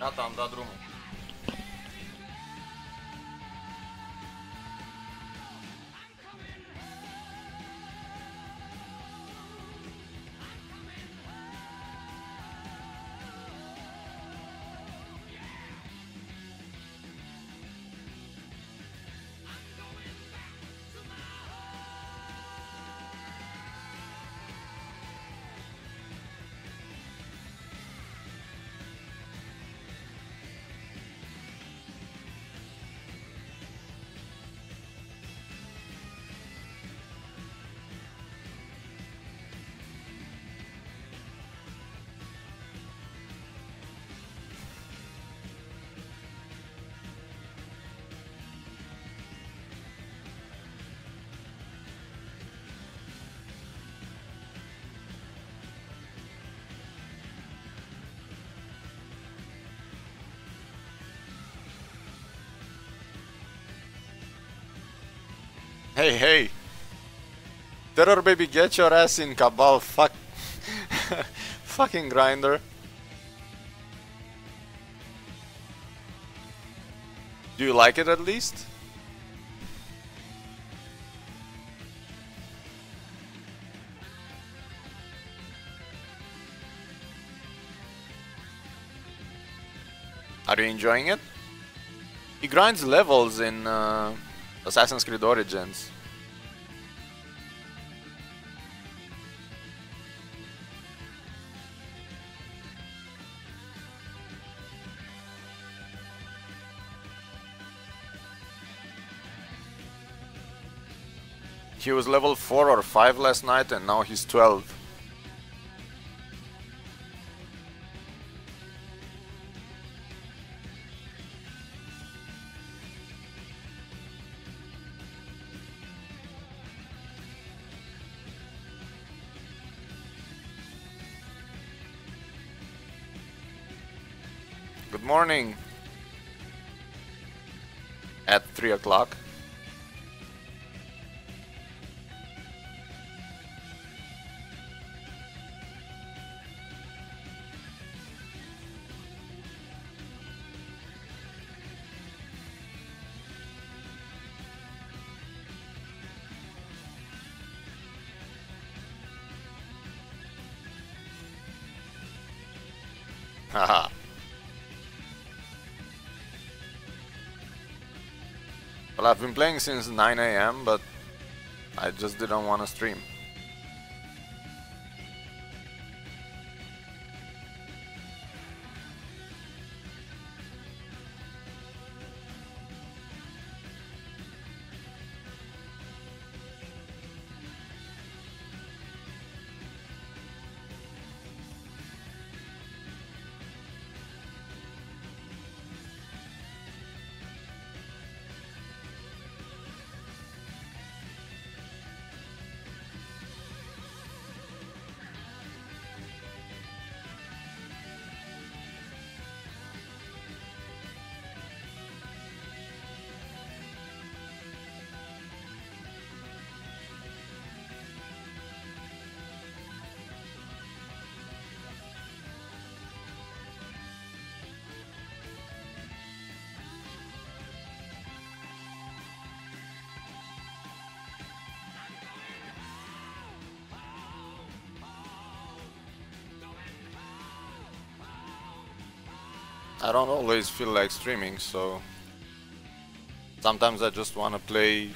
Gata, am dat drumul. Hey, hey! Terror baby, get your ass in, Cabal, fuck. Fucking grinder. Do you like it at least? Are you enjoying it? He grinds levels in Assassin's Creed Origins. He was level 4 or 5 last night and now he's 12. Good morning. At 3 o'clock. Haha. Well, I've been playing since 9 AM, but I just didn't want to stream. I don't always feel like streaming, so sometimes I just want to play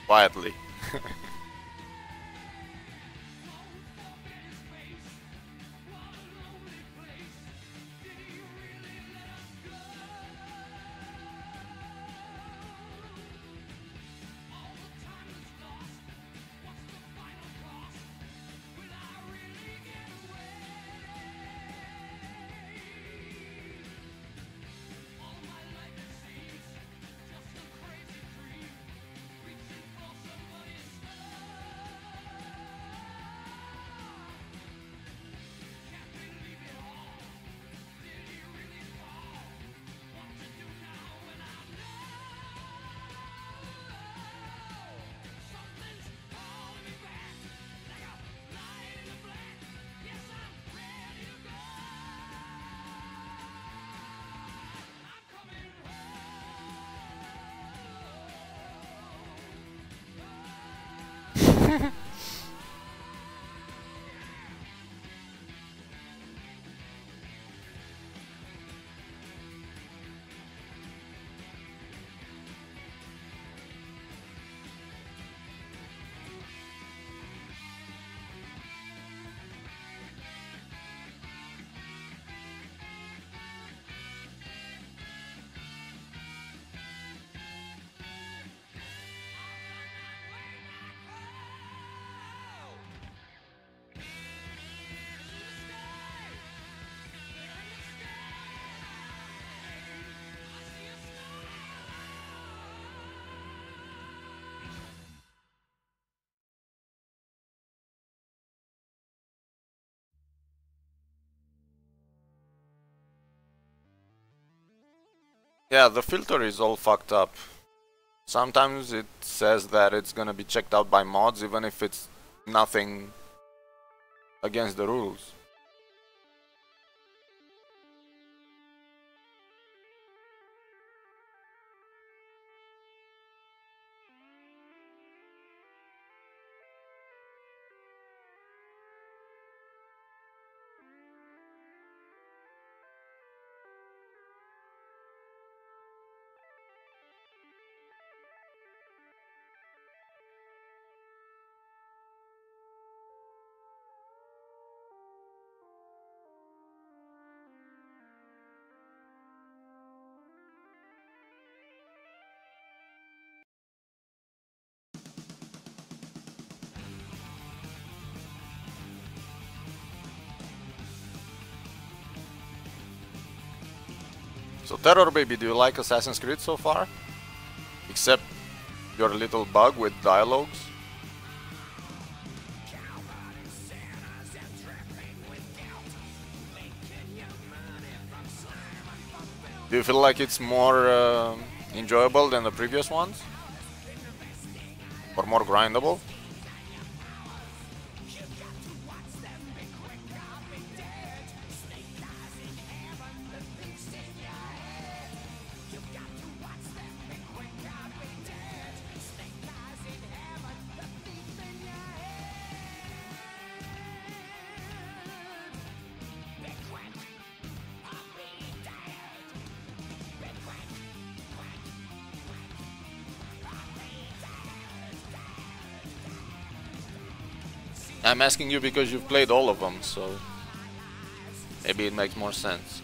quietly. Yeah, the filter is all fucked up. Sometimes it says that it's gonna be checked out by mods even if it's nothing against the rules. So Terror Baby, do you like Assassin's Creed so far? Except your little bug with dialogues? Do you feel like it's more enjoyable than the previous ones? Or more grindable? I'm asking you because you've played all of them, so maybe it makes more sense.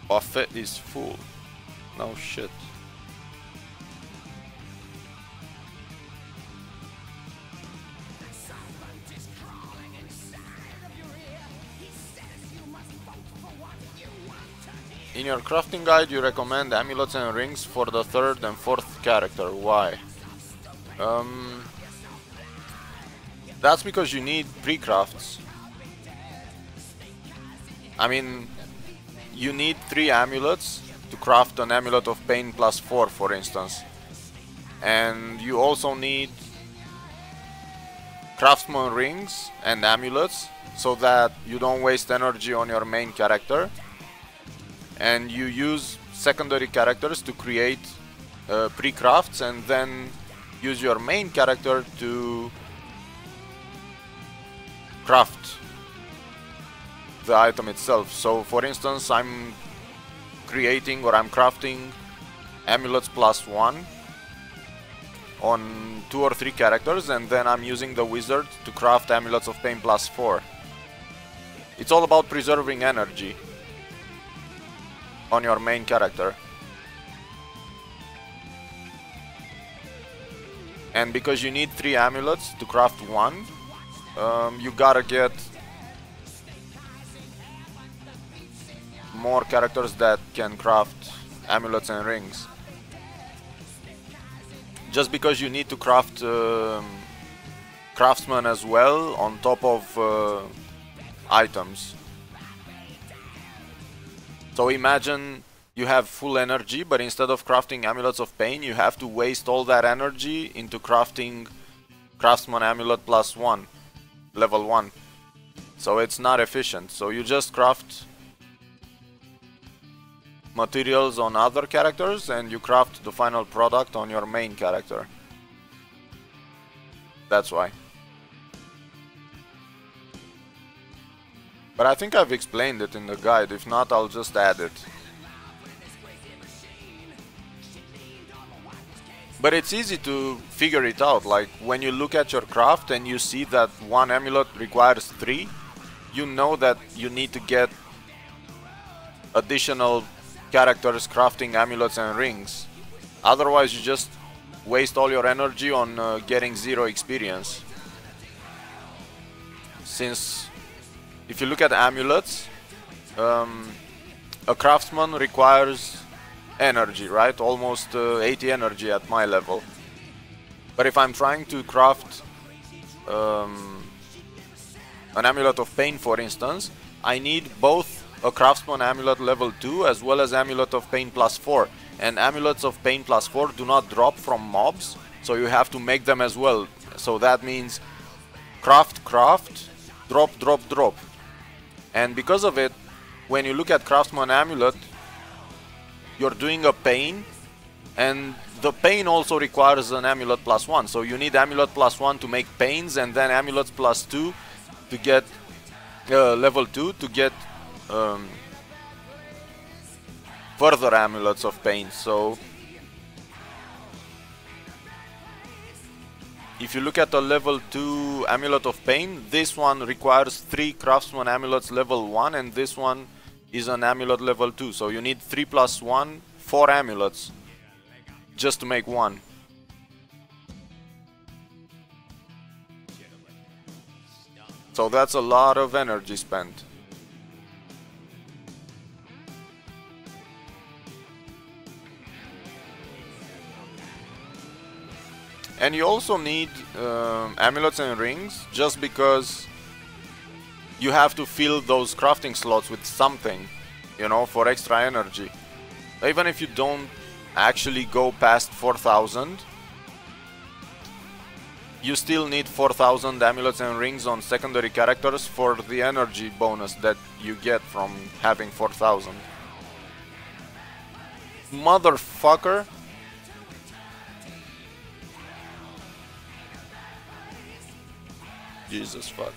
Buffet is full. No shit. In your crafting guide you recommend amulets and rings for the third and fourth character. Why? That's because you need pre-crafts. I mean, you need 3 amulets to craft an amulet of pain +4, for instance. And you also need craftsman rings and amulets so that you don't waste energy on your main character. And you use secondary characters to create pre-crafts and then use your main character to craft the item itself. So for instance, I'm creating or I'm crafting amulets +1 on 2 or 3 characters, and then I'm using the wizard to craft amulets of pain +4. It's all about preserving energy on your main character. And because you need 3 amulets to craft 1, you gotta get more characters that can craft amulets and rings. Just because you need to craft craftsman as well on top of items. So imagine you have full energy, but instead of crafting Amulets of Pain, you have to waste all that energy into crafting Craftsman Amulet +1, level 1. So it's not efficient. So you just craft materials on other characters and you craft the final product on your main character. That's why. But I think I've explained it in the guide. If not, I'll just add it. But it's easy to figure it out. Like when you look at your craft and you see that one amulet requires 3, you know that you need to get additional characters crafting amulets and rings. Otherwise you just waste all your energy on getting 0 experience. Since if you look at amulets, a craftsman requires energy, right? Almost 80 energy at my level. But if I'm trying to craft an Amulet of Pain, for instance, I need both a Craftsman Amulet level 2 as well as Amulet of Pain +4. And Amulets of Pain +4 do not drop from mobs, so you have to make them as well. So that means craft, drop, drop, drop. And because of it, when you look at Craftsman Amulet, you're doing a Pain, and the Pain also requires an Amulet +1. So you need Amulet +1 to make Pains, and then Amulets +2 to get level 2 to get further Amulets of Pain. So if you look at the level 2 Amulet of Pain, this one requires 3 Craftsman Amulets level 1, and this one is an Amulet level 2. So you need 3 + 1, 4 Amulets just to make one. So that's a lot of energy spent. And you also need amulets and rings, just because you have to fill those crafting slots with something, you know, for extra energy. Even if you don't actually go past 4000, you still need 4000 amulets and rings on secondary characters for the energy bonus that you get from having 4000. Motherfucker! Jesus fuck.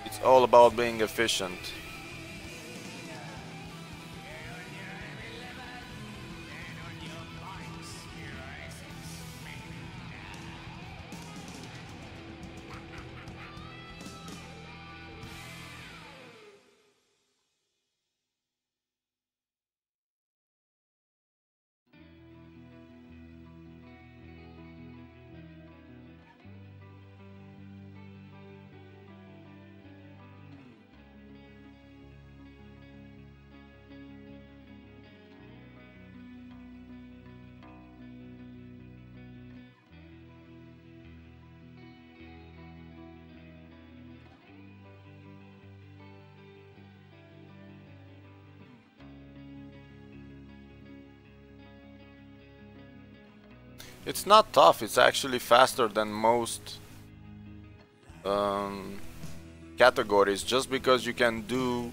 It's all about being efficient. It's not tough, it's actually faster than most categories, just because you can do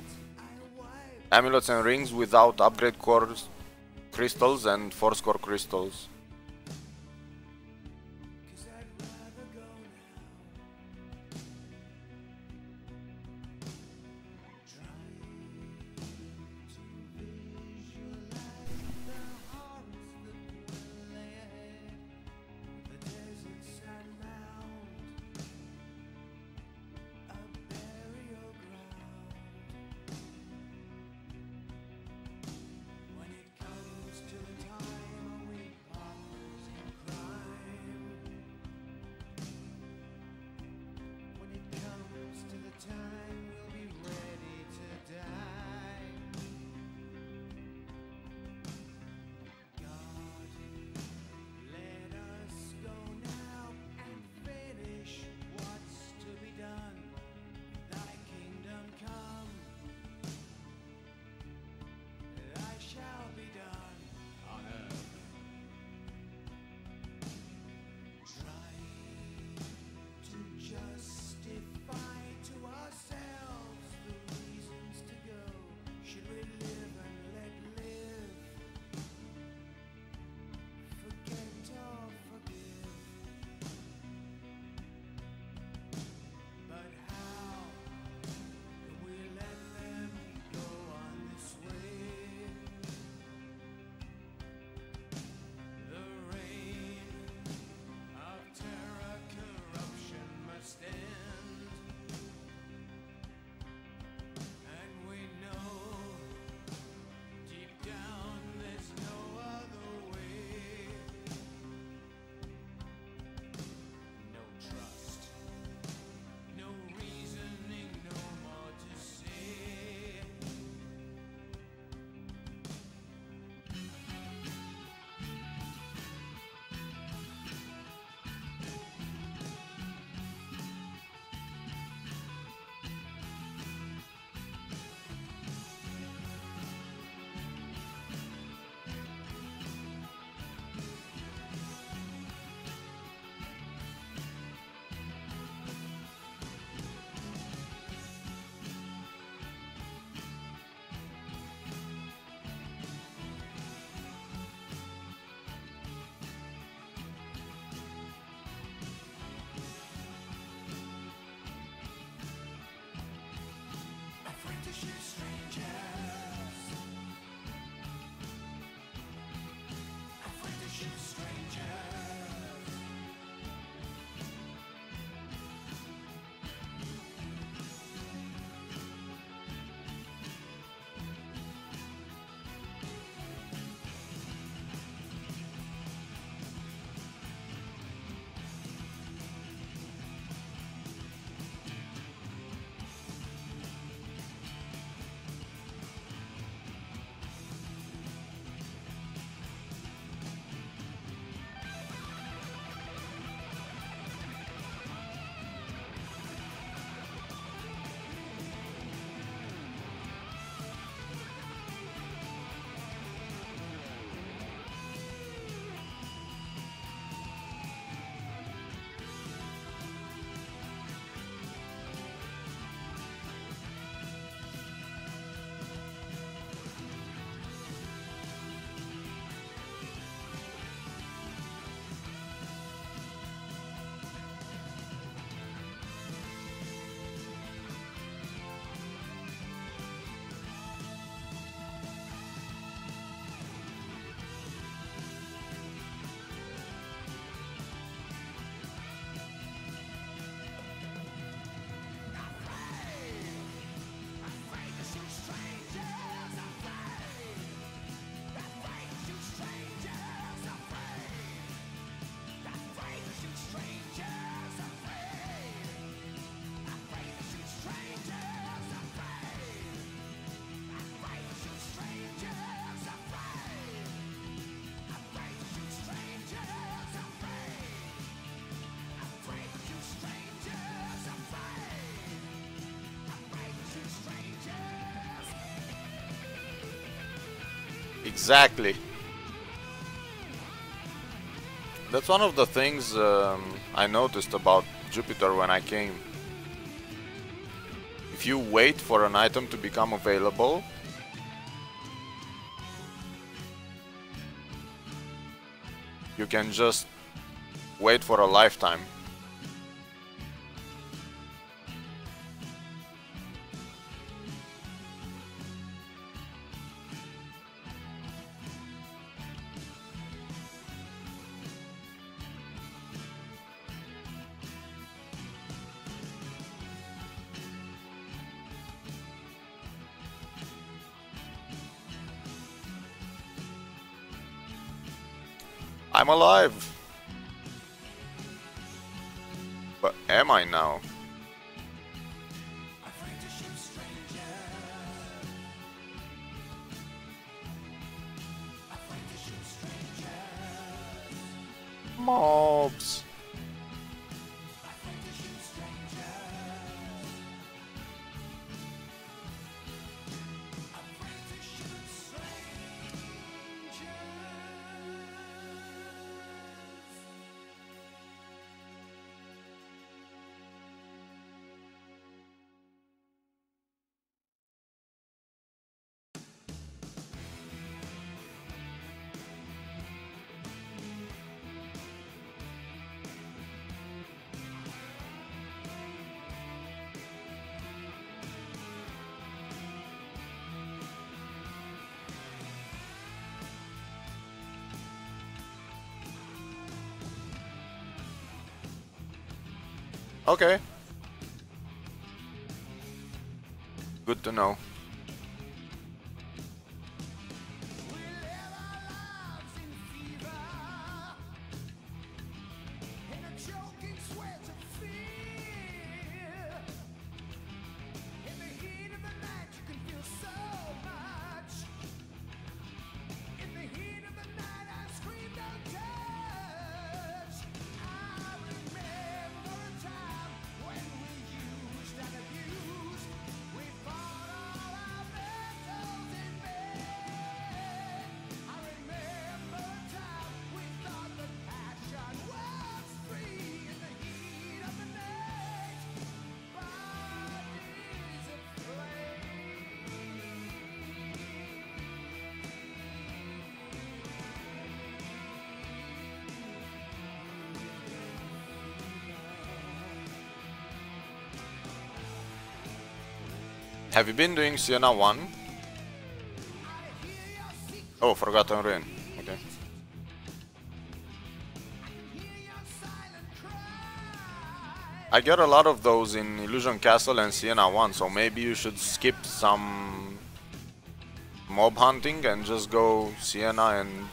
amulets and rings without upgrade core crystals and force core crystals. Exactly. That's one of the things I noticed about Jupiter when I came. If you wait for an item to become available, you can just wait for a lifetime. I'm alive! But am I now? Mobs! Okay. Good to know. Have you been doing Sienna 1? Oh, Forgotten Ruin. Okay. I get a lot of those in Illusion Castle and Sienna 1, so maybe you should skip some mob hunting and just go Sienna and...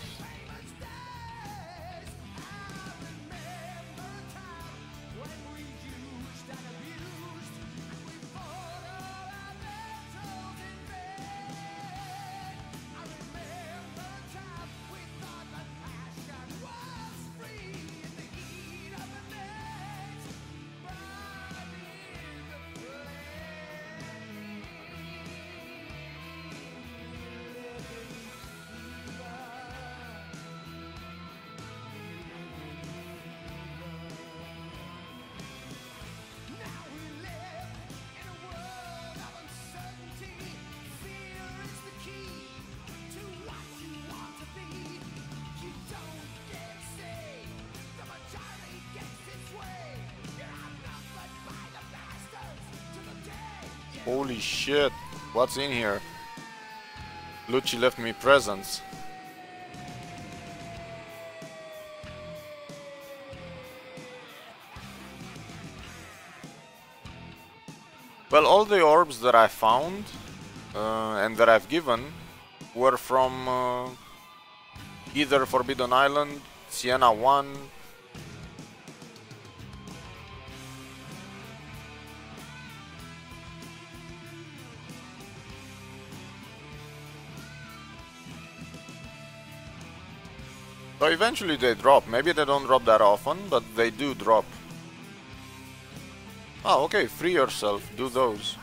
Holy shit, what's in here? Lucci left me presents. Well, all the orbs that I found and that I've given were from either Forbidden Island, Sienna 1, so eventually they drop. Maybe they don't drop that often, but they do drop. Oh, okay, free yourself, do those.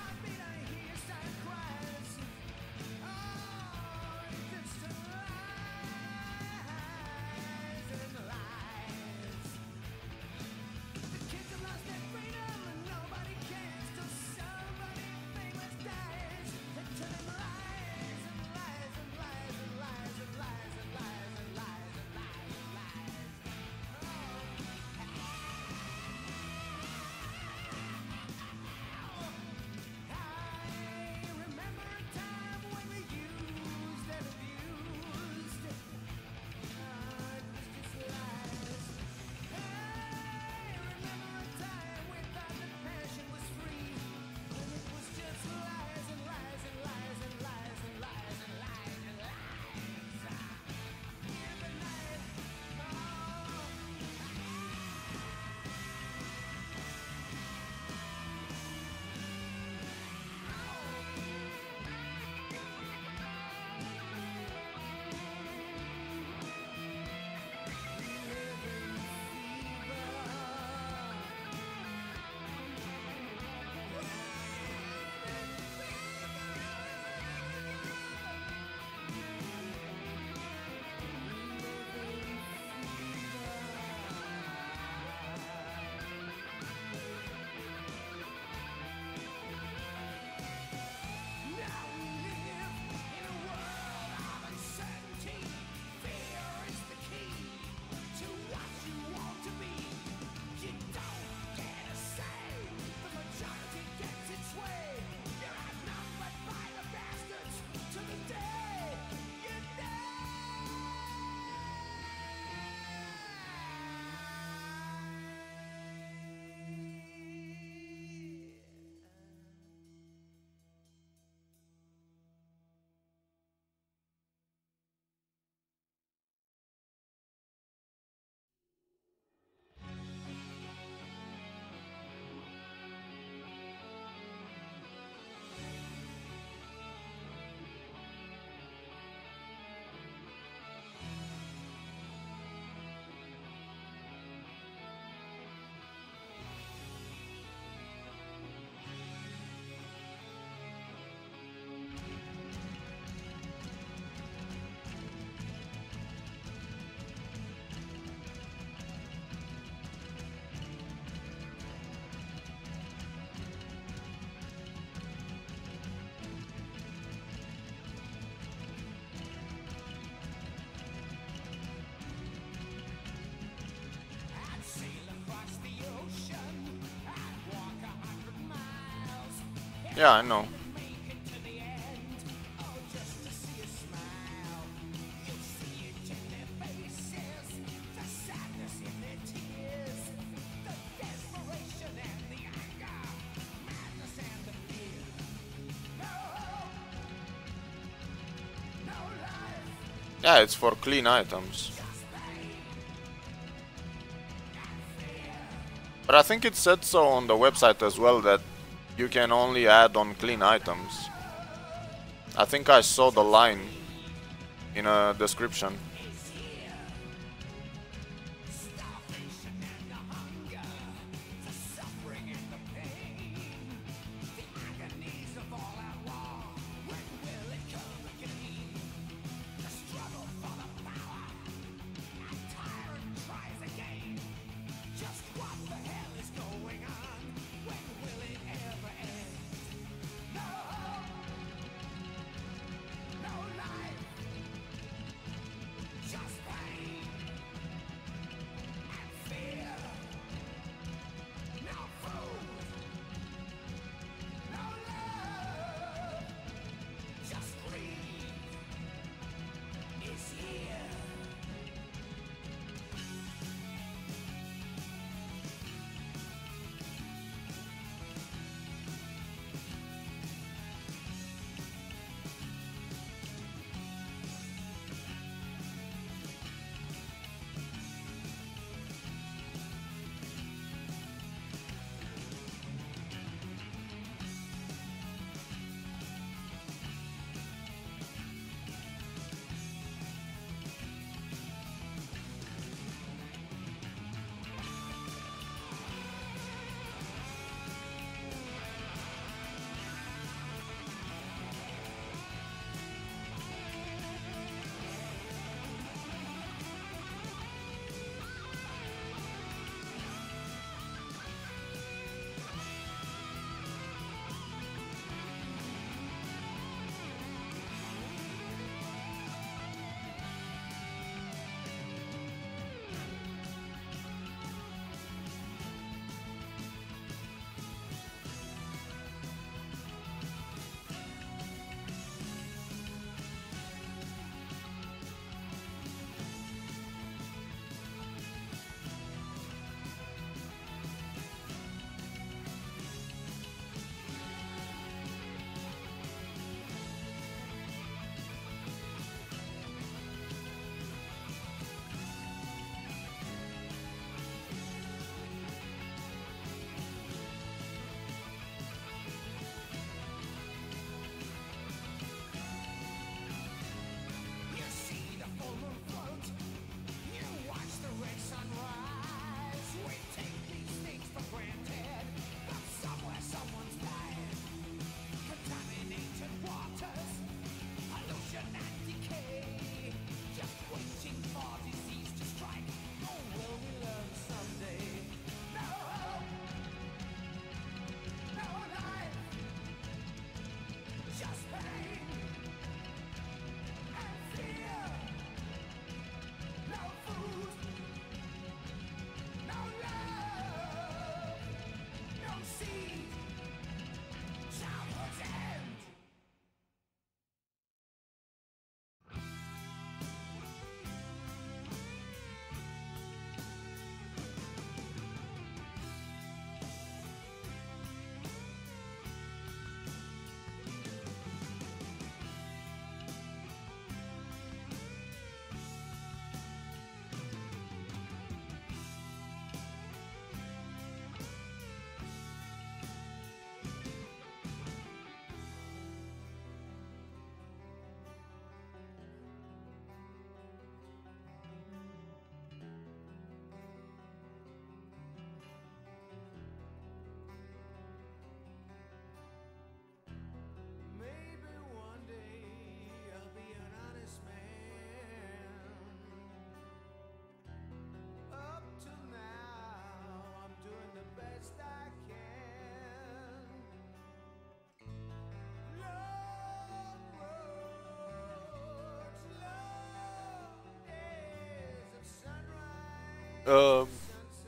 Yeah, I know. Yeah, it's for clean items. But I think it said so on the website as well, that you can only add on clean items. I think I saw the line in a description.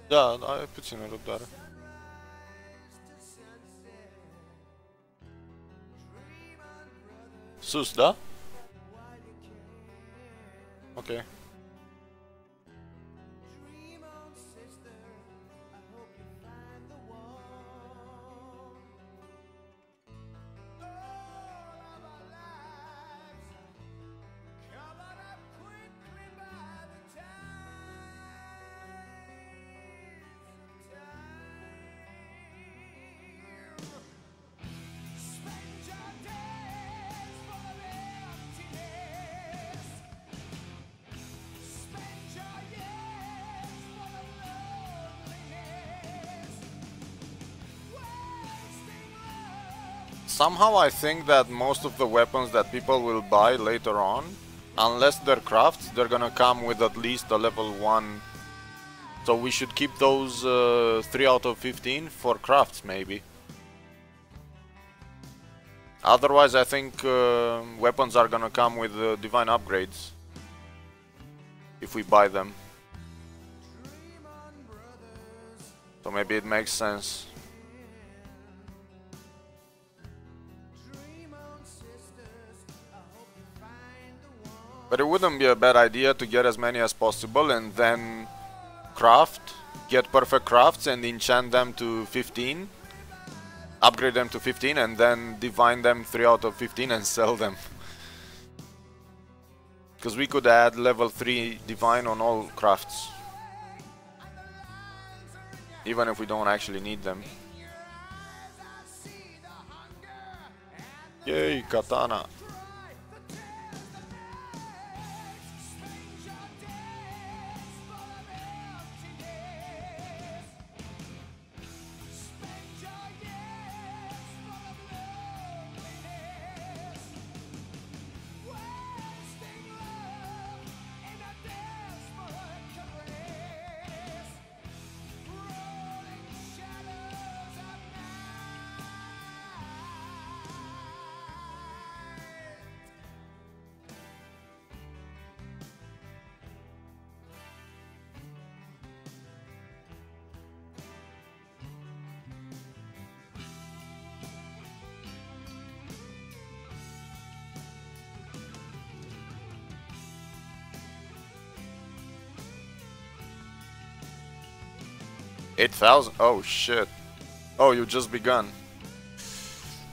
Da, ai puțină răbdare. Sus, da? Okay. Somehow I think that most of the weapons that people will buy later on, unless they're crafts, they're gonna come with at least a level 1. So we should keep those 3 out of 15 for crafts maybe. Otherwise I think weapons are gonna come with divine upgrades. If we buy them. So maybe it makes sense. But it wouldn't be a bad idea to get as many as possible and then craft, get perfect crafts and enchant them to 15, upgrade them to 15 and then divine them 3 out of 15 and sell them. Because we could add level 3 divine on all crafts. Even if we don't actually need them. Yay, katana. $8,000? Oh shit. Oh, you just begun.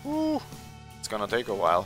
Woo. It's gonna take a while.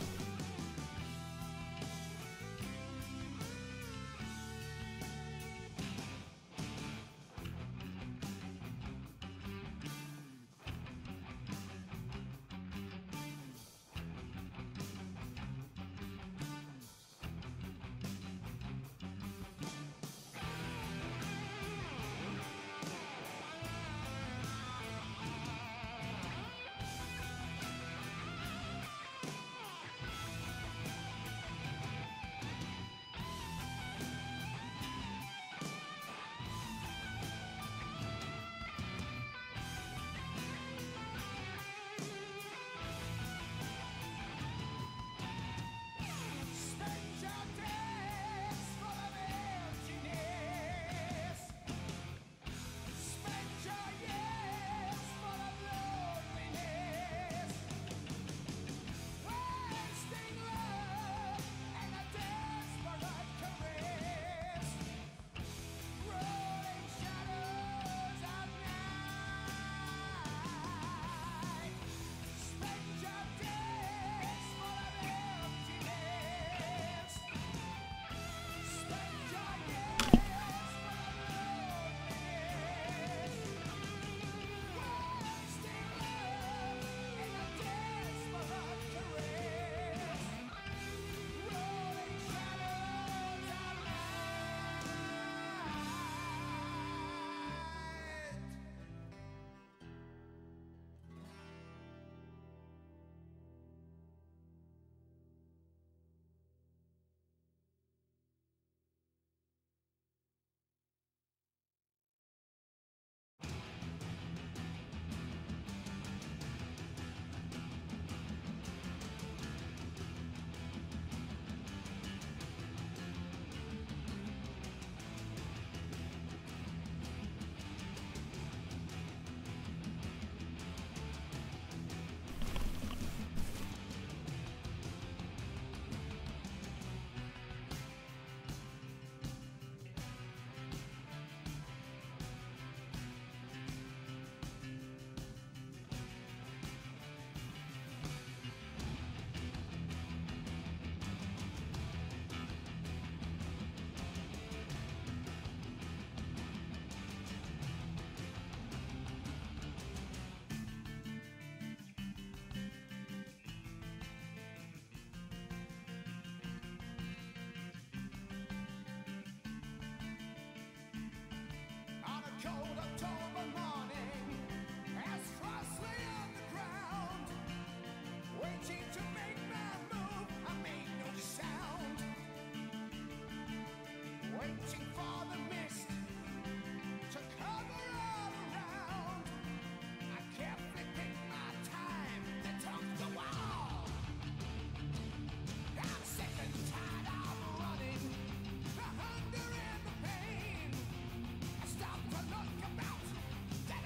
cold October morning, as frost lay on the ground, waiting to make my move. I made no sound, waiting for the mist to cover all around. I kept flipping my time that took the wall. I'm sick and tired of running, the hunger and the pain. I stopped to look about, then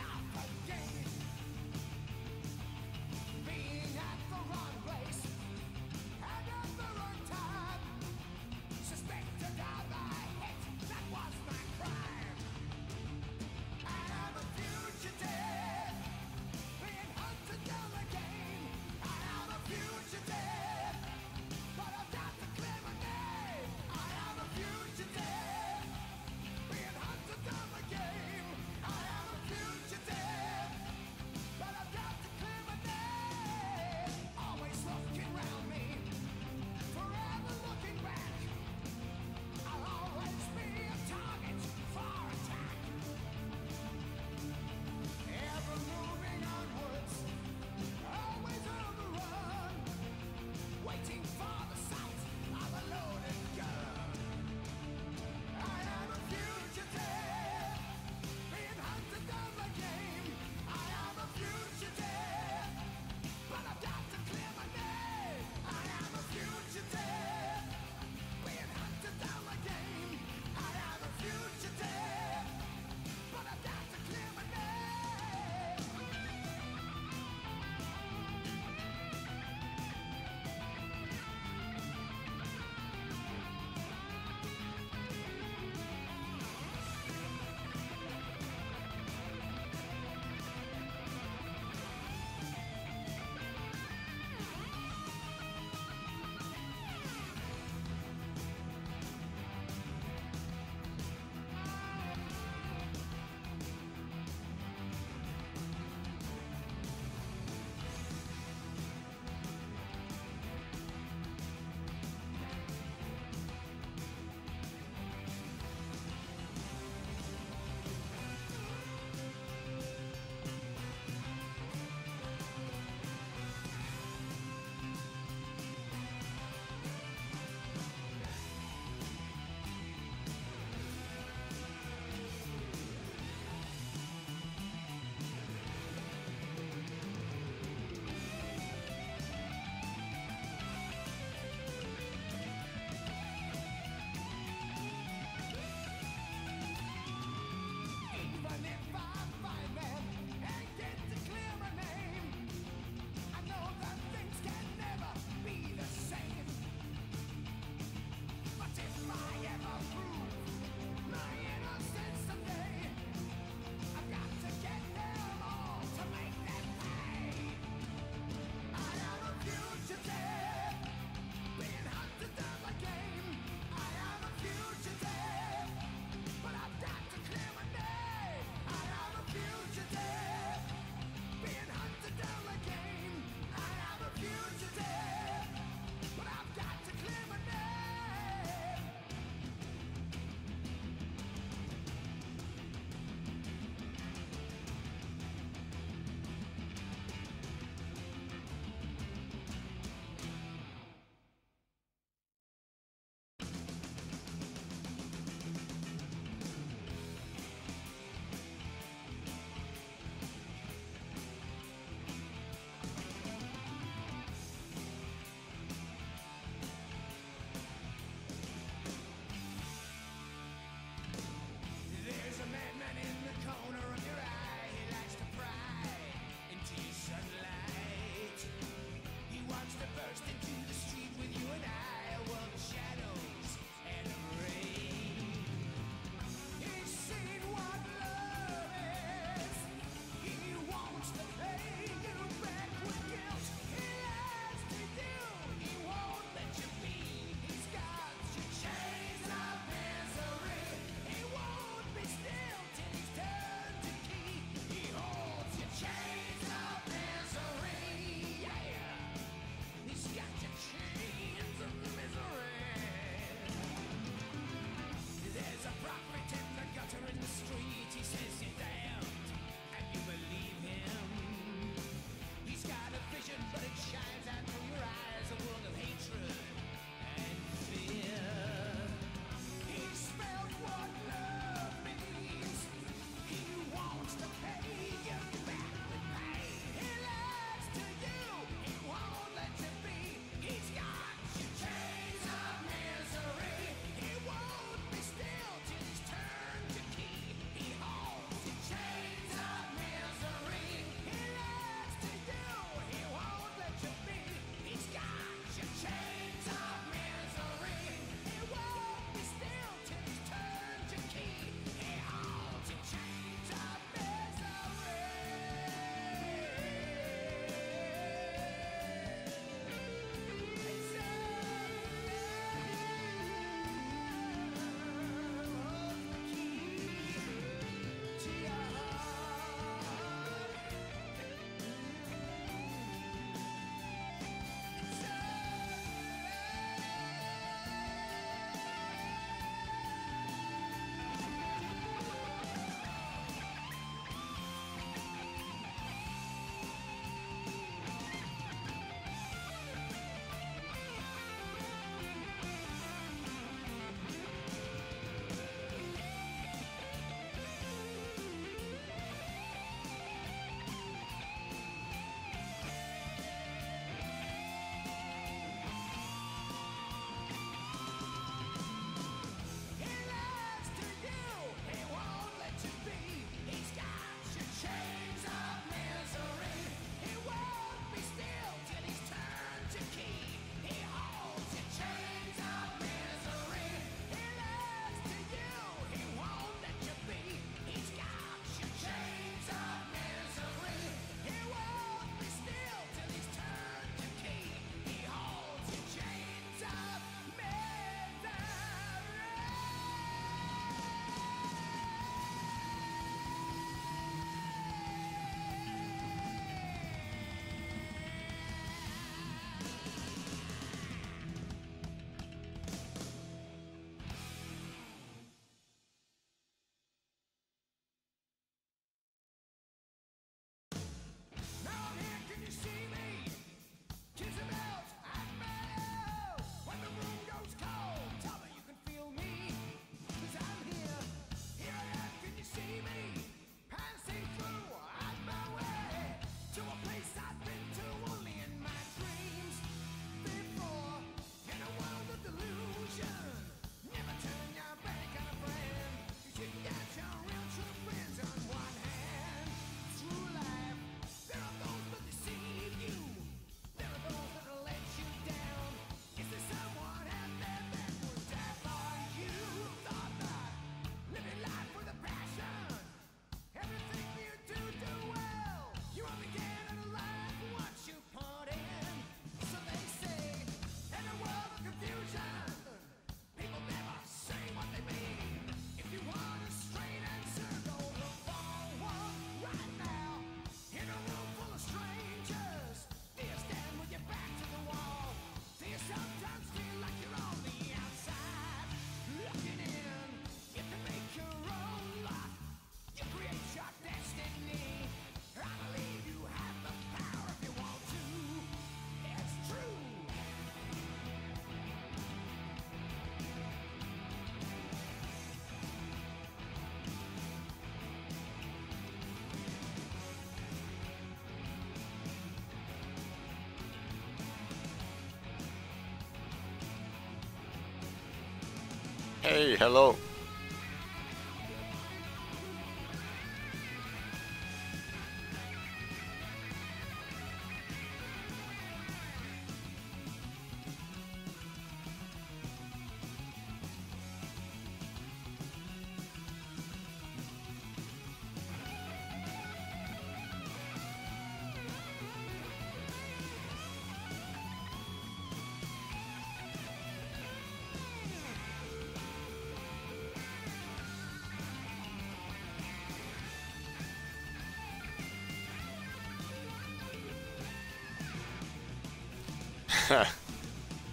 Hey, hello.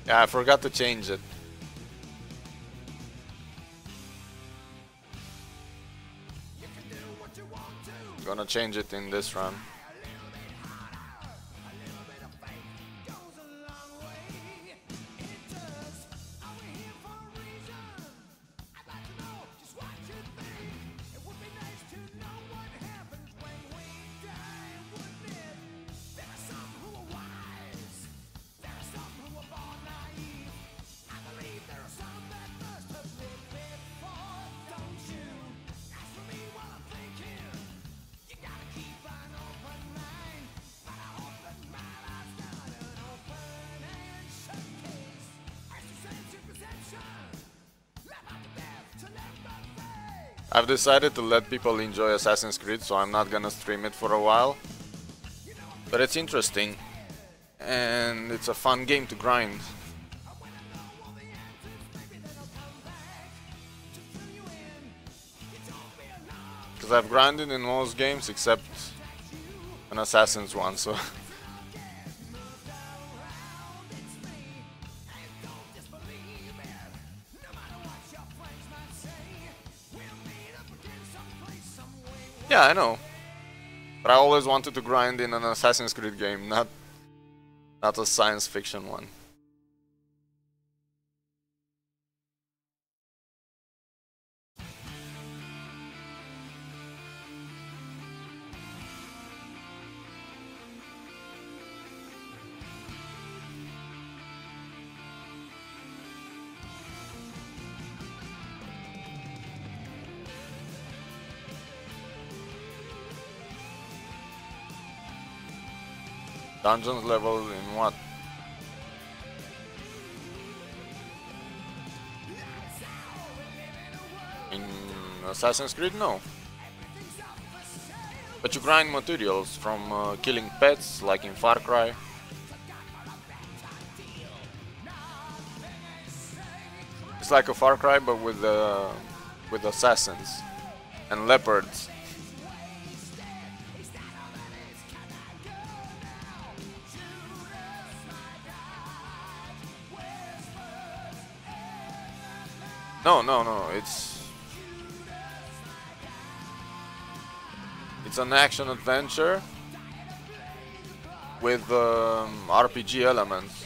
Yeah, I forgot to change it. Gonna change it in this run. I've decided to let people enjoy Assassin's Creed, so I'm not gonna stream it for a while. But it's interesting, and it's a fun game to grind. Because I've grinded in most games except an Assassin's one, so... Yeah, I know. But I always wanted to grind in an Assassin's Creed game, not a science fiction one. Dungeons level in what? In Assassin's Creed, no. But you grind materials from killing pets, like in Far Cry. It's like a Far Cry, but with assassins and leopards. No, it's an action adventure with RPG elements.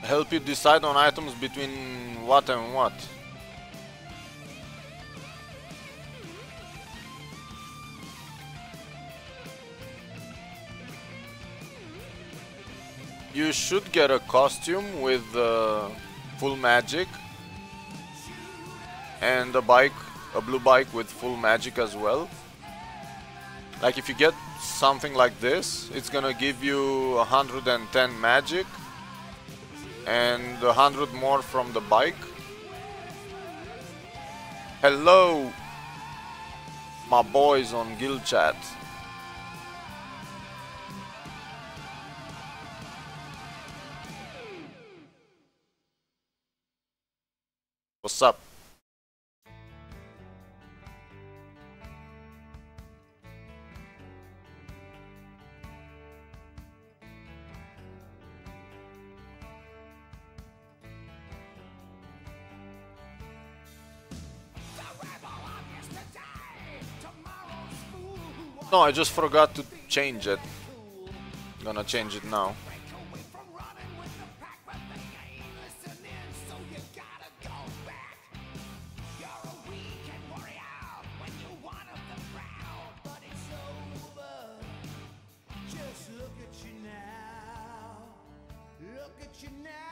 Help you decide on items between what and what? You should get a costume with full magic and a bike, a blue bike with full magic as well. Like if you get something like this, it's gonna give you 110 magic and 100 more from the bike. Hello, my boys on guild chat. What's up? No, I just forgot to change it. Gonna change it now.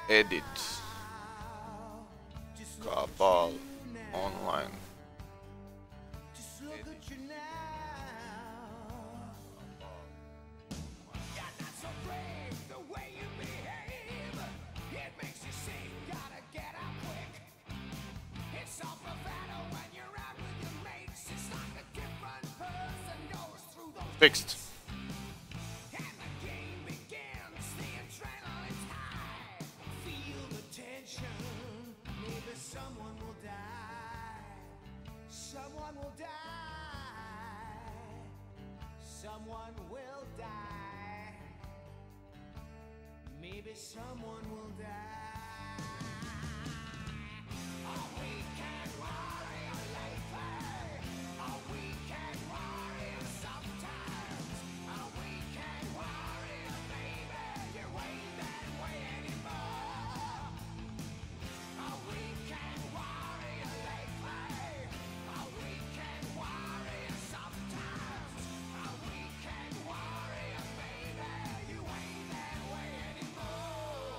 Edit. Cabal online. Fixed. Someone will die. Maybe someone will die. A weekend warrior lately. A weekend warrior sometimes. A weekend warrior, baby. You ain't that way anymore. A weekend warrior lately. A weekend warrior sometimes. A weekend warrior, baby. You ain't that way anymore.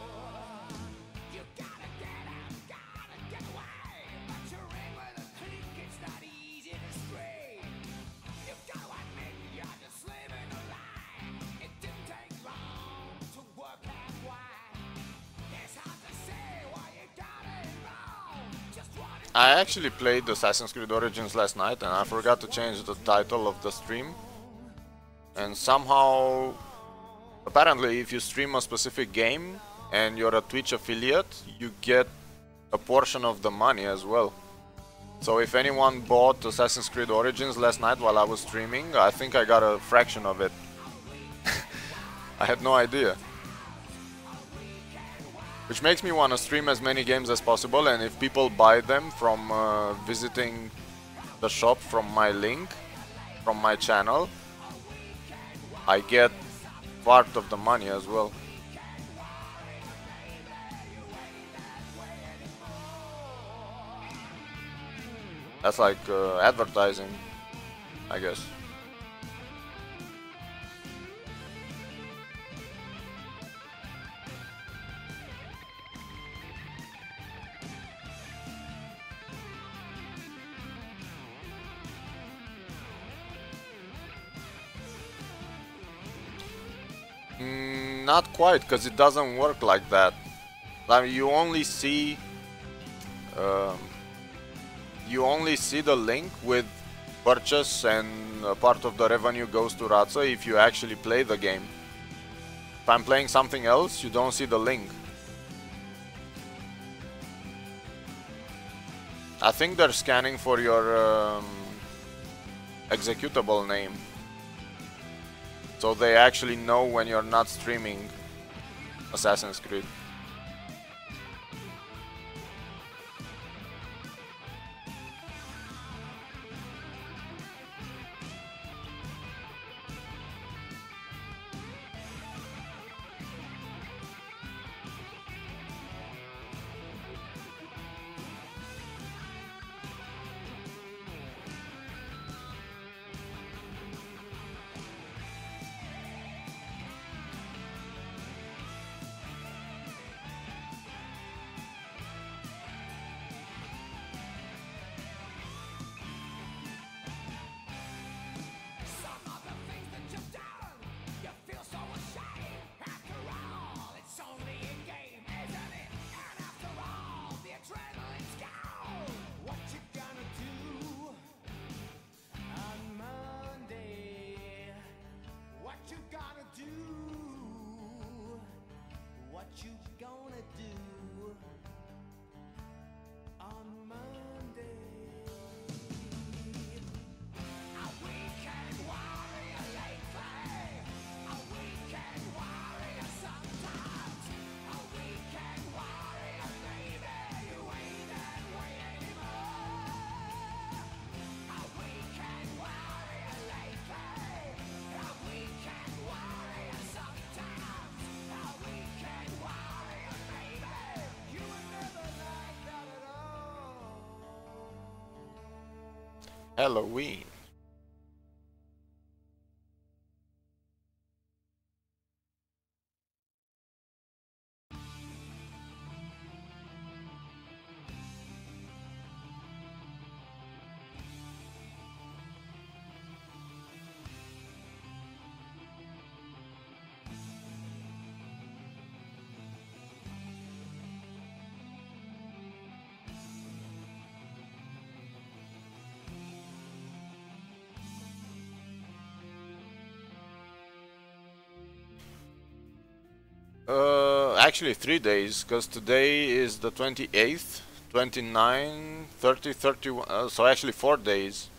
You gotta get out, gotta get away. But you're in with a clique, it's not easy to stray. You've got to admit you're just living a lie. It didn't take long to work out why. It's hard to say why you got it wrong. Just wanted I actually played Assassin's Creed Origins last night and I forgot to change the title of the stream. And somehow, apparently if you stream a specific game and you're a Twitch affiliate, you get a portion of the money as well. So if anyone bought Assassin's Creed Origins last night while I was streaming, I think I got a fraction of it. I had no idea. Which makes me want to stream as many games as possible, and if people buy them from visiting the shop from my link, from my channel, I get part of the money as well. That's like advertising, I guess. Not quite, because it doesn't work like that. I mean, you only see the link with purchase, and part of the revenue goes to Ratsa if you actually play the game. If I'm playing something else, you don't see the link. I think they're scanning for your executable name, so they actually know when you're not streaming Assassin's Creed. Halloween. Actually 3 days, because today is the 28th, 29, 30, 31, so actually 4 days.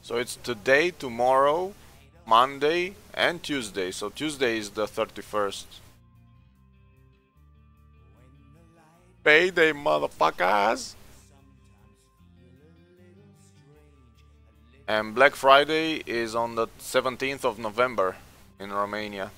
So it's today, tomorrow, Monday, and Tuesday. So Tuesday is the 31st. Payday, motherfuckers! And Black Friday is on the 17th of November in Romania.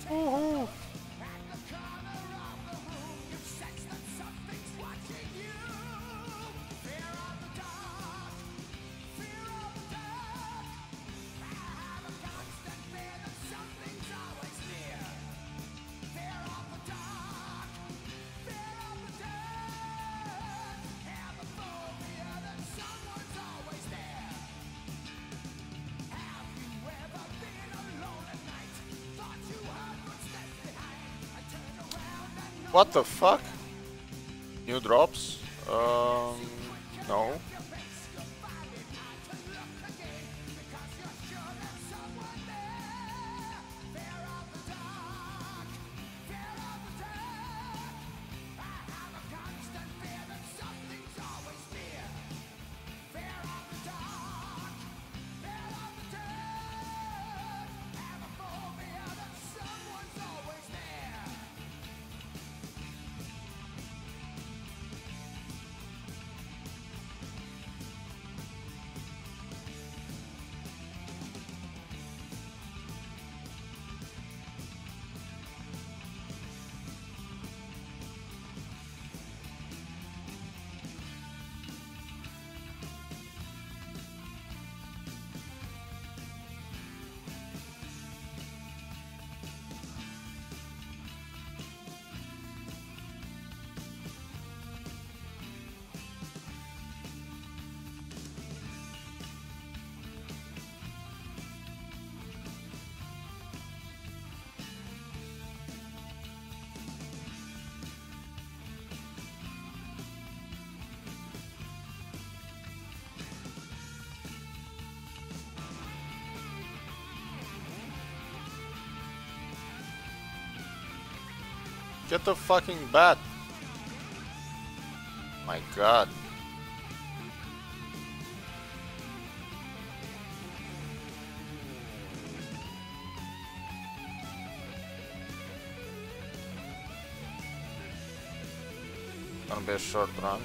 Woohoo! What the fuck? New drops? No. Get the fucking bat. My god. Gonna be a short run.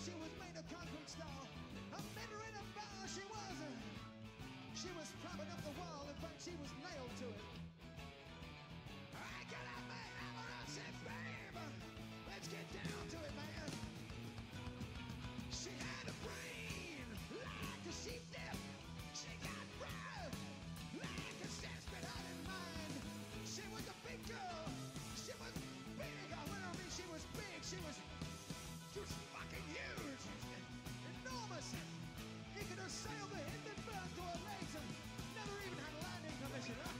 She was made of concrete star. A bender in a bar, she was. She was propping up the wall. In fact, she was nailed to it. I got up my hammer. I said, babe, let's get down to it, man. She had a brain like a sheep dip. She got breath like a chestnut out in mine. She was a big girl. She was big. I mean, she was big. She was fucking huge. Enormous. He could have sailed the Hindenburg to her legs and never even had landing permission, huh?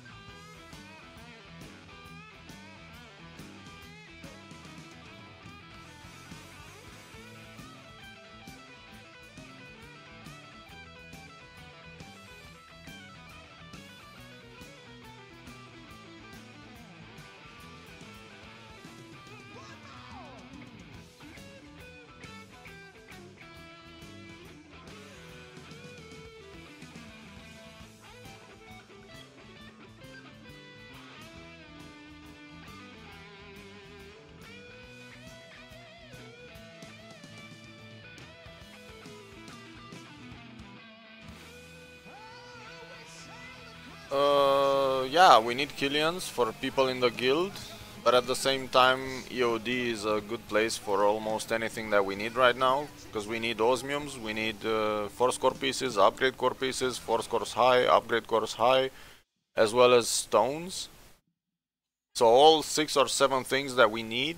Yeah, we need Killians for people in the guild, but at the same time EOD is a good place for almost anything that we need right now, because we need osmiums, we need force core pieces, upgrade core pieces, force cores high, upgrade cores high, as well as stones. So all 6 or 7 things that we need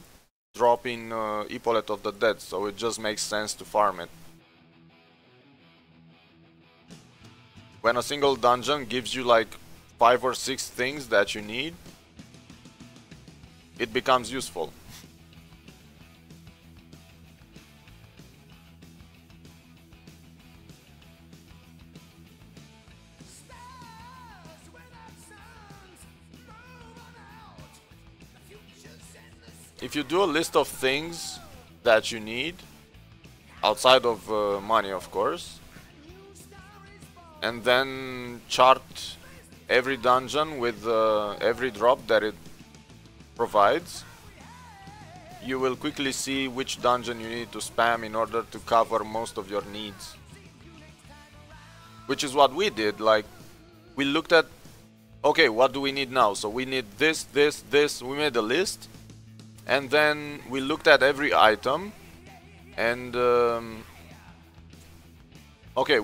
drop in Epaulet of the Dead, so it just makes sense to farm it. When a single dungeon gives you like 5 or 6 things that you need, it becomes useful. If you do a list of things that you need, outside of money of course, and then chart every dungeon with every drop that it provides, you will quickly see which dungeon you need to spam in order to cover most of your needs. Which is what we did. Like, we looked at, okay, what do we need now? So we need this, this, this. We made a list, and then we looked at every item and okay,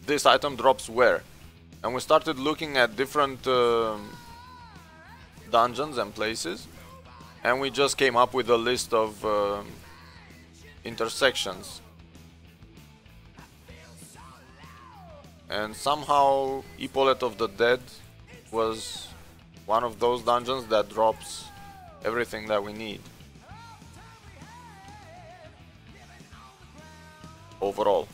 this item drops where, and we started looking at different dungeons and places, and we just came up with a list of intersections, and somehow Epaulet of the Dead was one of those dungeons that drops everything that we need overall.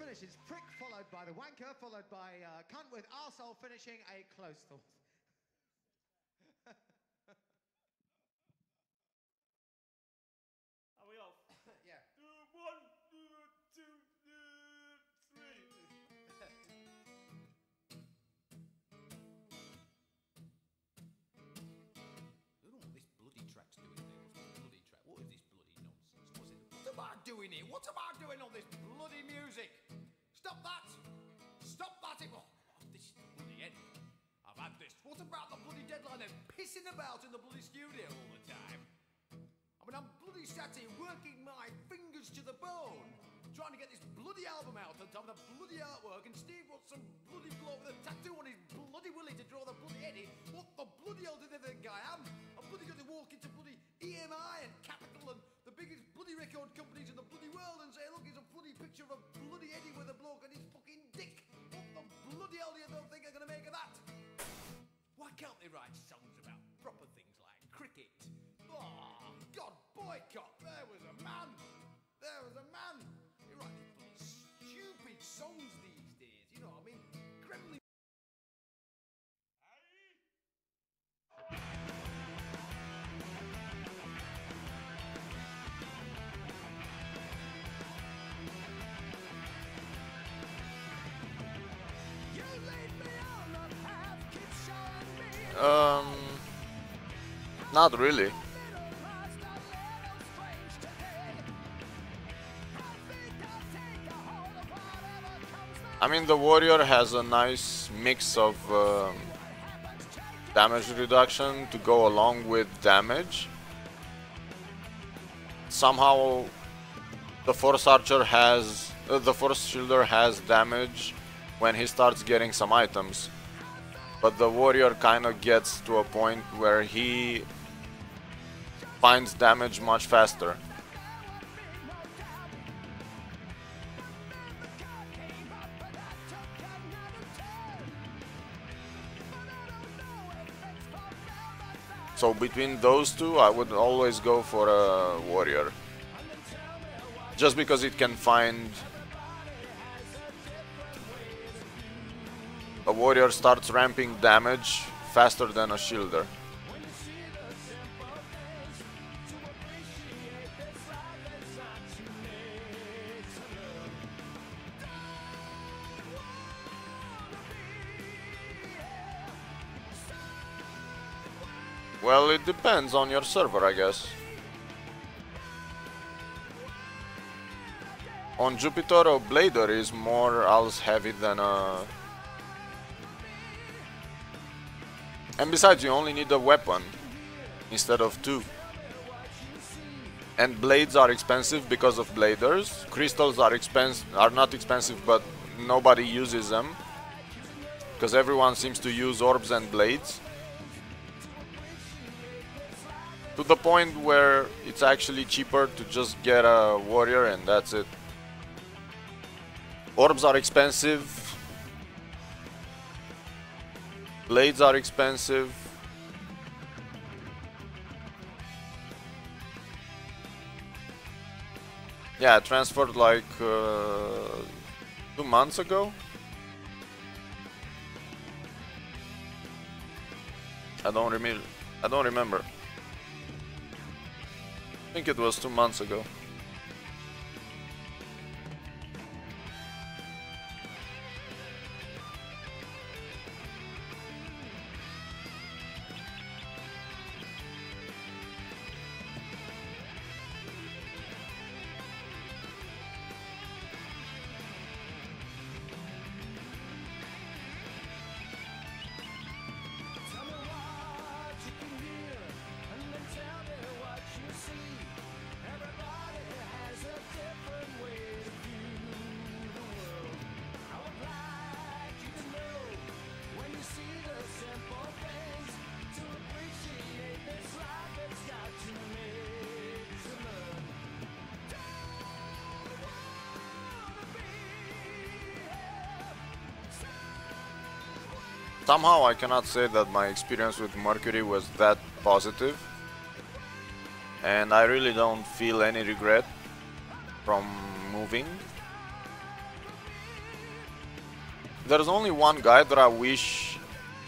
finishes prick followed by the wanker, followed by cunt with arsehole finishing a close thought. Are we off? Yeah. 1, 2, 3. Look at all this bloody track's doing there. What's this bloody track? What is this bloody nonsense? What's it? What am I doing here? What am I doing on this bloody music? Stop that! Stop that! Oh, this is the bloody end. I've had this. What about the bloody deadline? They're pissing about in the bloody studio all the time. I mean, I'm bloody sat here working my fingers to the bone, trying to get this bloody album out on top of the bloody artwork, and Steve wants some bloody bloke with a tattoo on his bloody willy to draw the bloody Eddie. What the bloody hell do they think I am? I'm bloody going to walk into bloody EMI and Capital and the biggest bloody record companies in the bloody world and say, look, it's a bloody picture of a bloody Eddie with a bloke and his fucking dick. What the bloody hell do you think I'm going to make of that? Why can't they write songs about proper things like cricket? Oh, God, boycott! There was a man! There was a man! They write these bloody stupid songs these days, you know what I mean? Kremlin. Not really. I mean, the warrior has a nice mix of damage reduction to go along with damage. Somehow, the force archer has the force shielder has damage when he starts getting some items, but the warrior kind of gets to a point where he finds damage much faster. So between those two, I would always go for a warrior. Just because it can find... A warrior starts ramping damage faster than a shielder. Well, it depends on your server, I guess. On Jupiter, a blader is more else heavy than a... And besides, you only need a weapon instead of two. And blades are expensive because of bladers. Crystals are not expensive, but nobody uses them because everyone seems to use orbs and blades. To the point where it's actually cheaper to just get a warrior and that's it. Orbs are expensive. Blades are expensive. Yeah, I transferred like 2 months ago. I don't remember. I think it was 2 months ago. Somehow I cannot say that my experience with Mercury was that positive, and I really don't feel any regret from moving. There's only one guy that I wish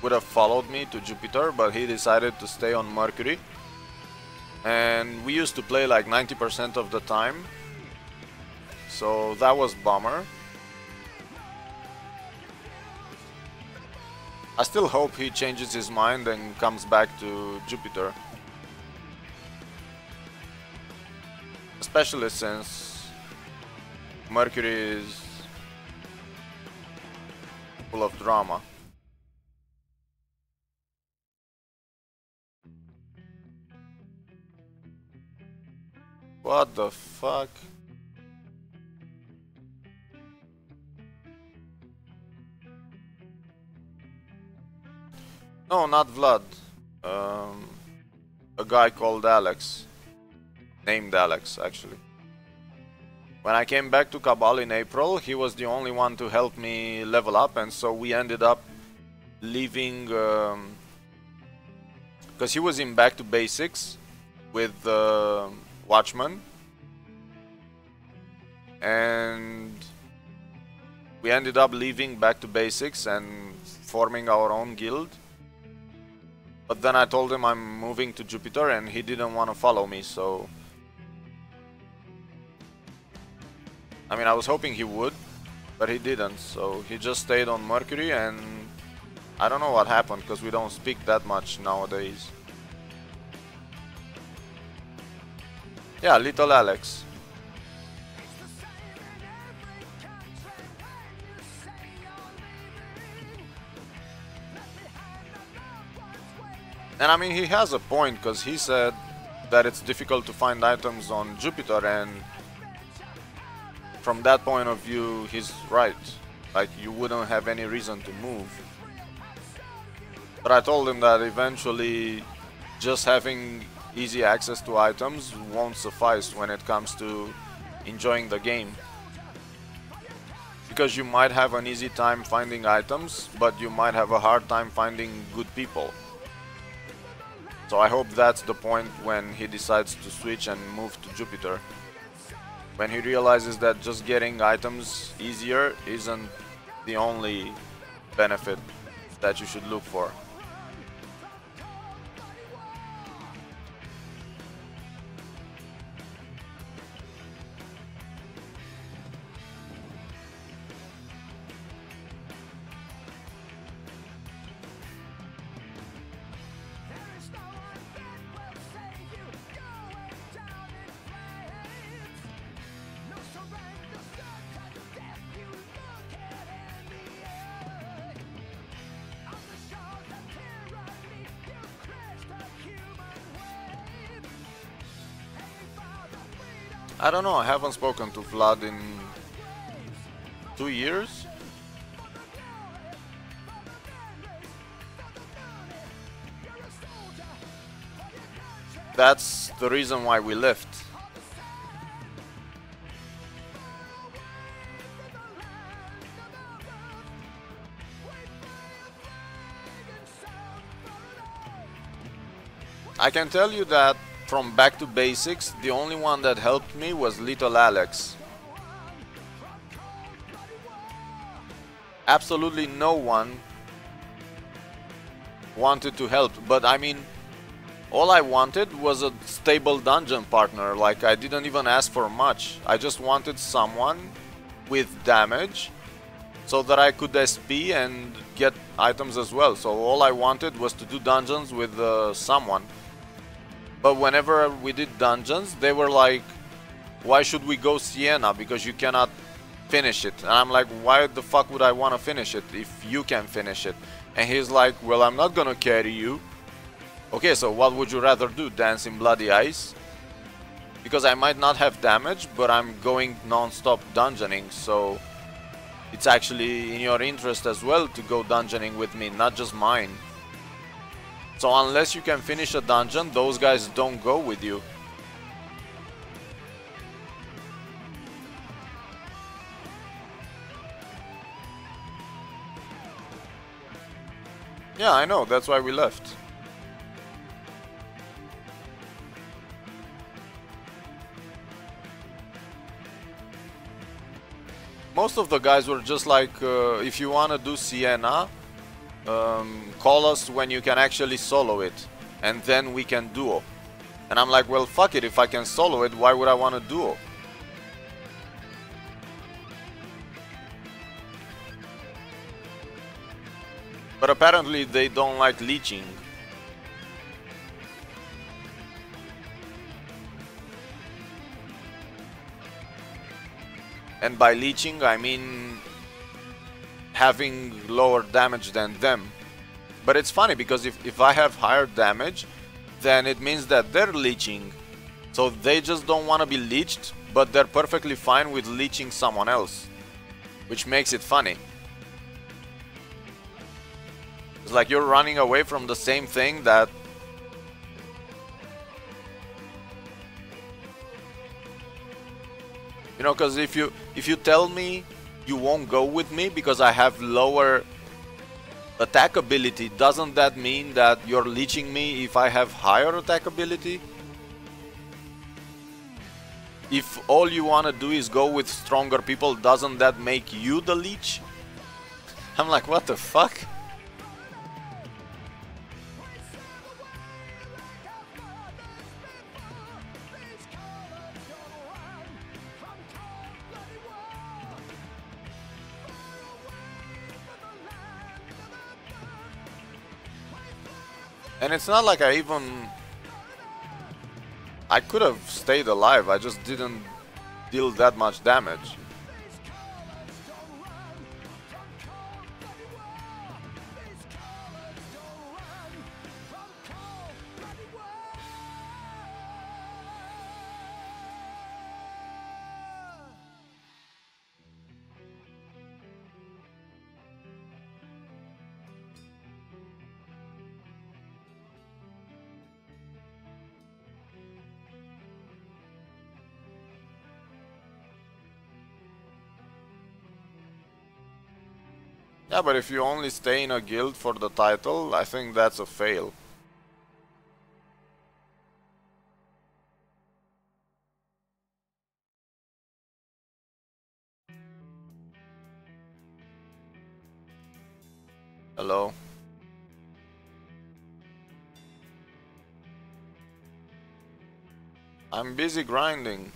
would have followed me to Jupiter, but he decided to stay on Mercury. And we used to play like 90% of the time, so that was bummer. I still hope he changes his mind and comes back to Jupiter. Especially since Mercury is full of drama. What the fuck? No, not Vlad. A guy called Alex. Named Alex, actually. When I came back to Cabal in April, he was the only one to help me level up, and so we ended up leaving... because he was in Back to Basics with Watchman. And we ended up leaving Back to Basics and forming our own guild. But then I told him I'm moving to Jupiter and he didn't want to follow me, so... I mean, I was hoping he would, but he didn't, so he just stayed on Mercury, and I don't know what happened, because we don't speak that much nowadays. Yeah, little Alex. And I mean, he has a point, because he said that it's difficult to find items on Jupiter, and from that point of view, he's right. Like, you wouldn't have any reason to move. But I told him that eventually just having easy access to items won't suffice when it comes to enjoying the game. Because you might have an easy time finding items, but you might have a hard time finding good people. So I hope that's the point when he decides to switch and move to Jupiter. When he realizes that just getting items easier isn't the only benefit that you should look for. I don't know, I haven't spoken to Vlad in 2 years. That's the reason why we left. I can tell you that from Back to Basics, the only one that helped me was little Alex. Absolutely no one wanted to help, but I mean, all I wanted was a stable dungeon partner. Like, I didn't even ask for much. I just wanted someone with damage so that I could SP and get items as well. So all I wanted was to do dungeons with someone. But whenever we did dungeons, they were like, why should we go Sienna? Because you cannot finish it. And I'm like, why the fuck would I want to finish it if you can finish it? And he's like, well, I'm not gonna carry you. Okay, so what would you rather do? Dance in bloody ice? Because I might not have damage, but I'm going non-stop dungeoning, so it's actually in your interest as well to go dungeoning with me, not just mine. So unless you can finish a dungeon, those guys don't go with you. Yeah, I know, that's why we left. most of the guys were just like, if you want to do Sienna, call us when you can actually solo it, and then we can duo. And I'm like, well, fuck it, if I can solo it, why would I want to duo? But apparently they don't like leeching. And by leeching, I mean having lower damage than them. But it's funny because if I have higher damage, then it means that they're leeching. So they just don't want to be leeched, but they're perfectly fine with leeching someone else. Which makes it funny. It's like you're running away from the same thing that... You know, because if you tell me you won't go with me because I have lower attack ability, doesn't that mean that you're leeching me if I have higher attack ability? If all you want to do is go with stronger people, doesn't that make you the leech? I'm like, what the fuck? And it's not like I could have stayed alive, I just didn't deal that much damage. Yeah, but if you only stay in a guild for the title, I think that's a fail. Hello. I'm busy grinding.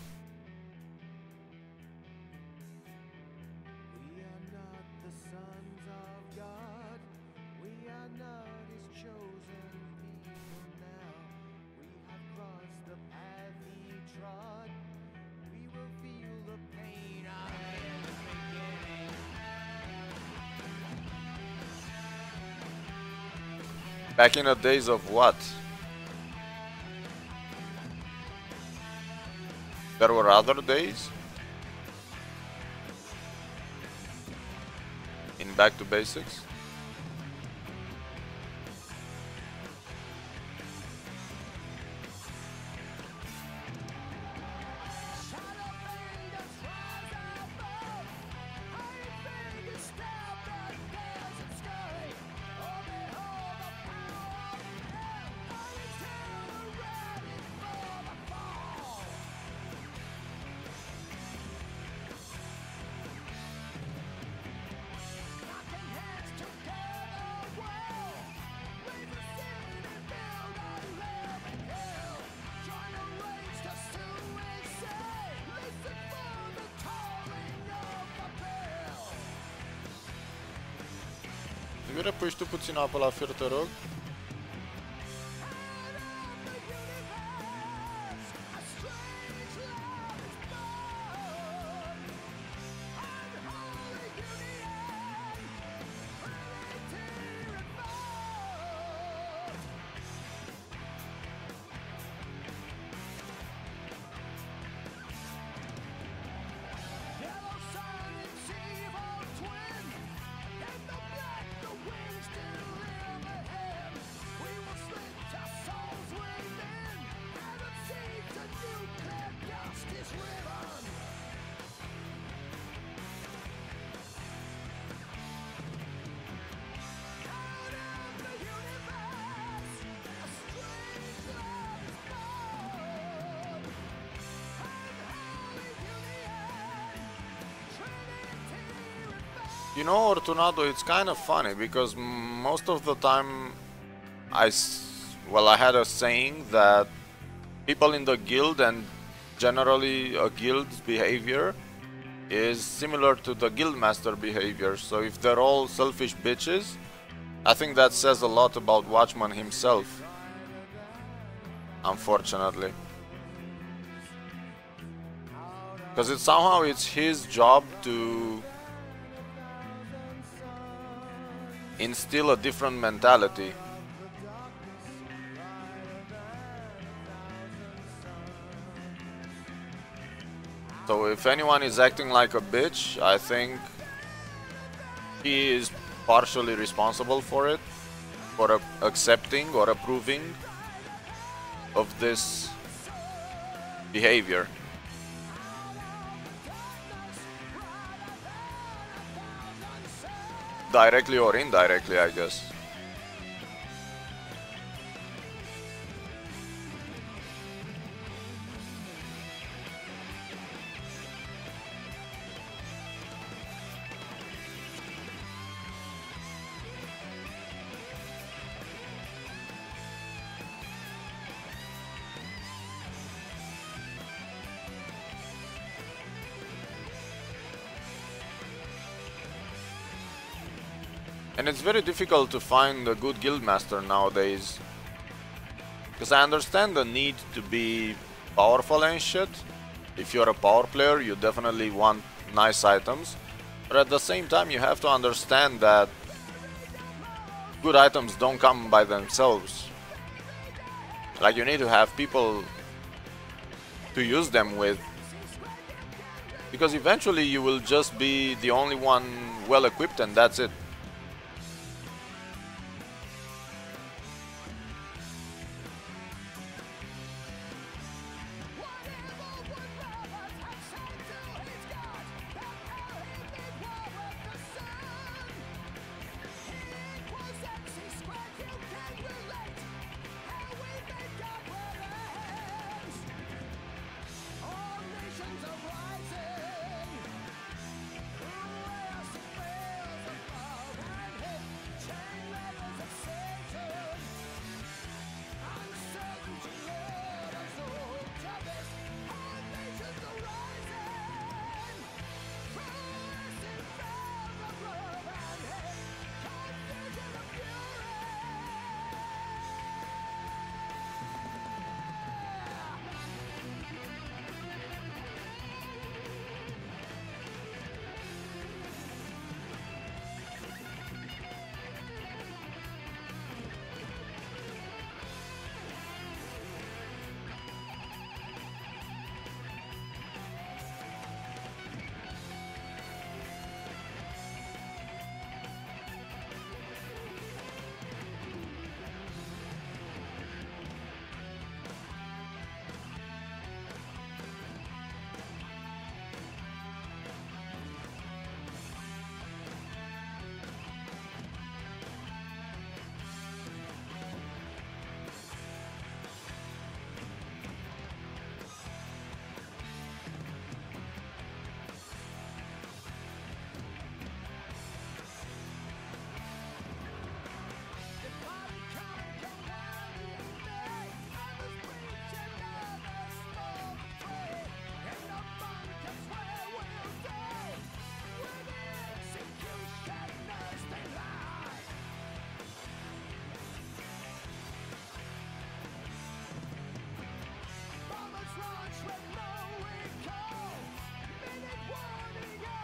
Back in the days of what? There were other days? In Back to Basics? Vire, pui și tu puțin apă la fier, te rog. You know, Ortunado, it's kind of funny because most of the time well, I had a saying that people in the guild and generally a guild's behavior is similar to the guildmaster behavior. So if they're all selfish bitches, I think that says a lot about Watchman himself, unfortunately. Because it's his job to instill a different mentality. So if anyone is acting like a bitch, I think he is partially responsible for it, for accepting or approving of this behavior. Directly or indirectly, I guess. And it's very difficult to find a good guildmaster nowadays. Because I understand the need to be powerful and shit. If you're a power player, you definitely want nice items. But at the same time, you have to understand that good items don't come by themselves. Like, you need to have people to use them with. Because eventually you will just be the only one well equipped and that's it.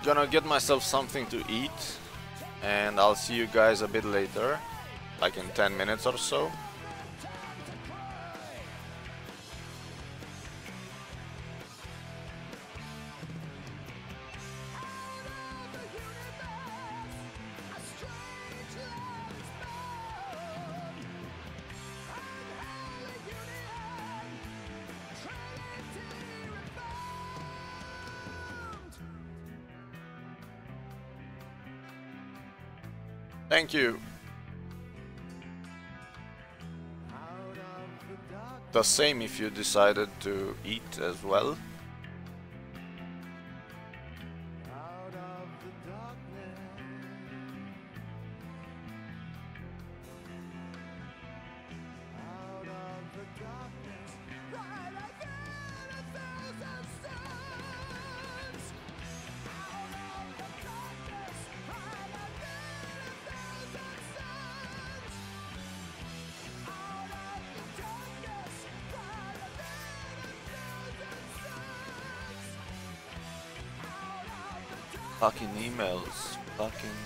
Gonna get myself something to eat, and I'll see you guys a bit later, like in 10 minutes or so. Thank you. The same if you decided to eat as well. Out of the darkness, Fucking emails. Fucking...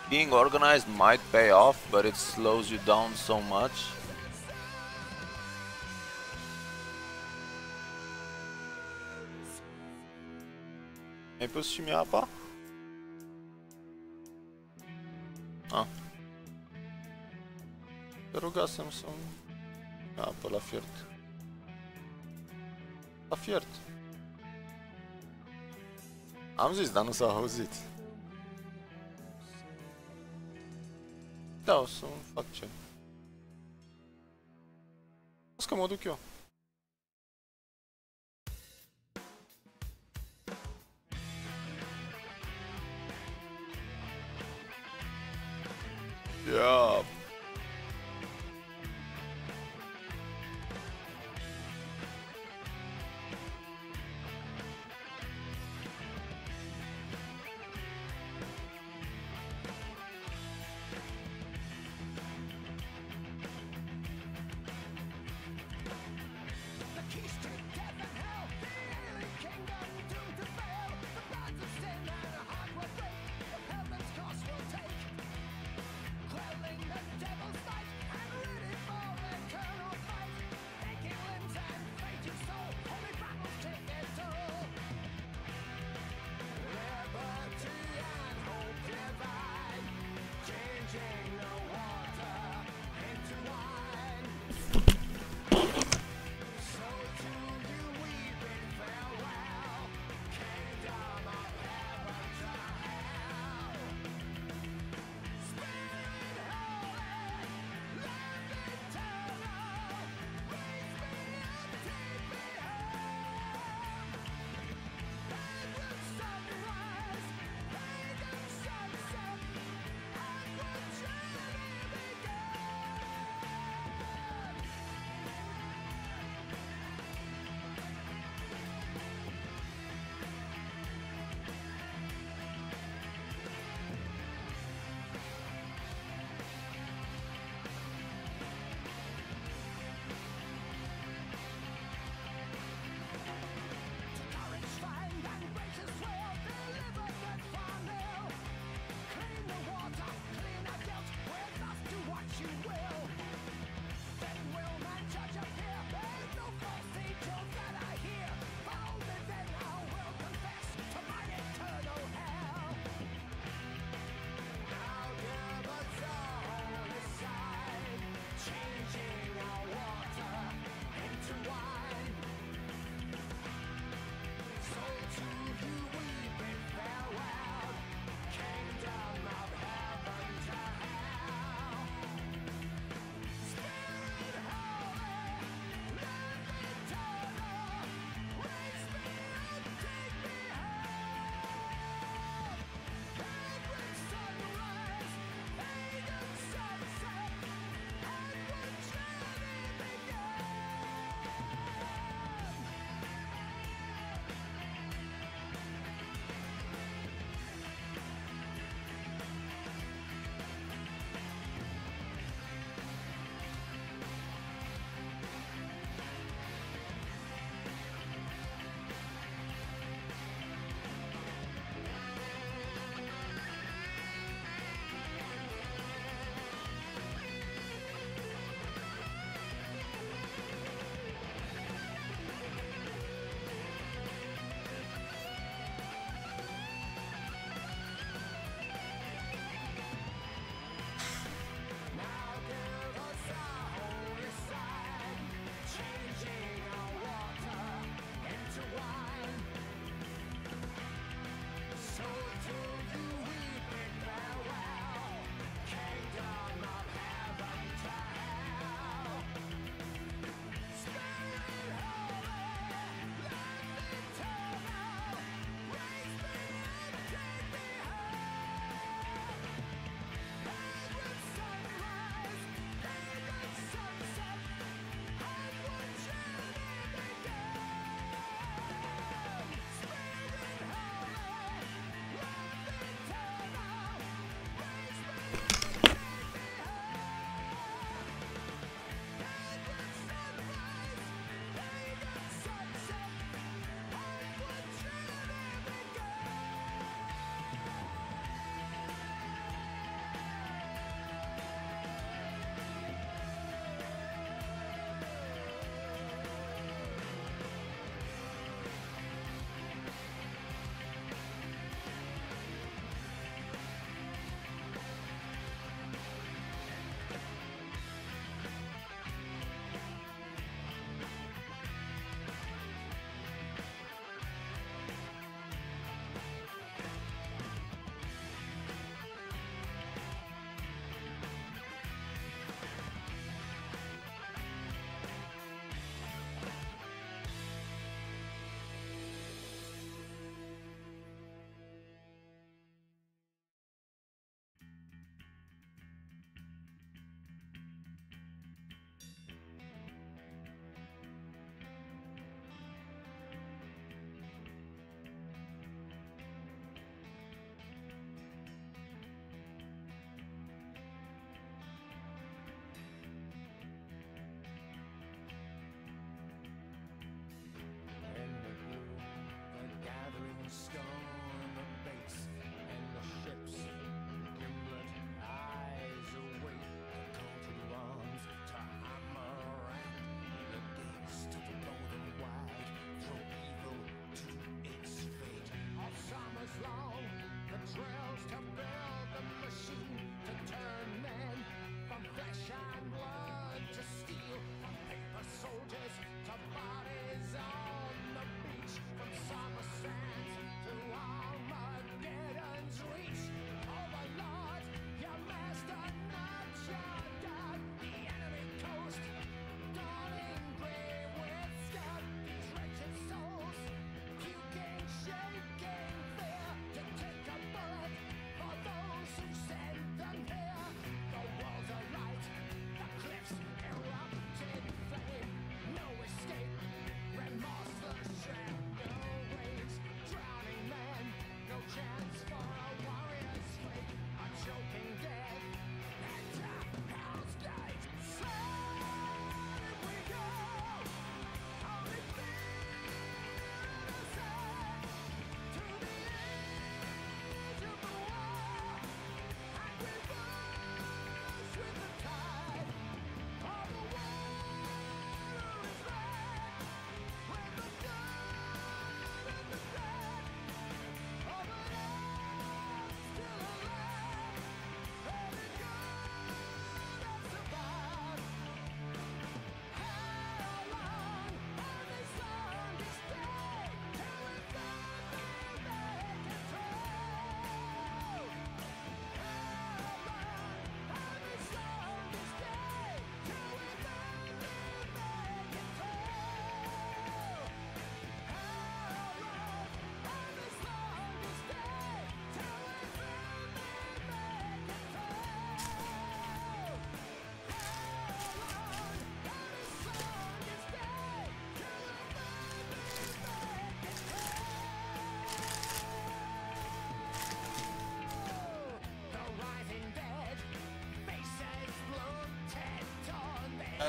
Being organized might pay off, but it slows you down so much. Mi-ai pus și mie apa? Ah. Te rugasem să-mi apă la fiert. La fiert. Am zis, dar nu s-a auzit. Da, o să fac ce. O să mă duc eu. Yeah.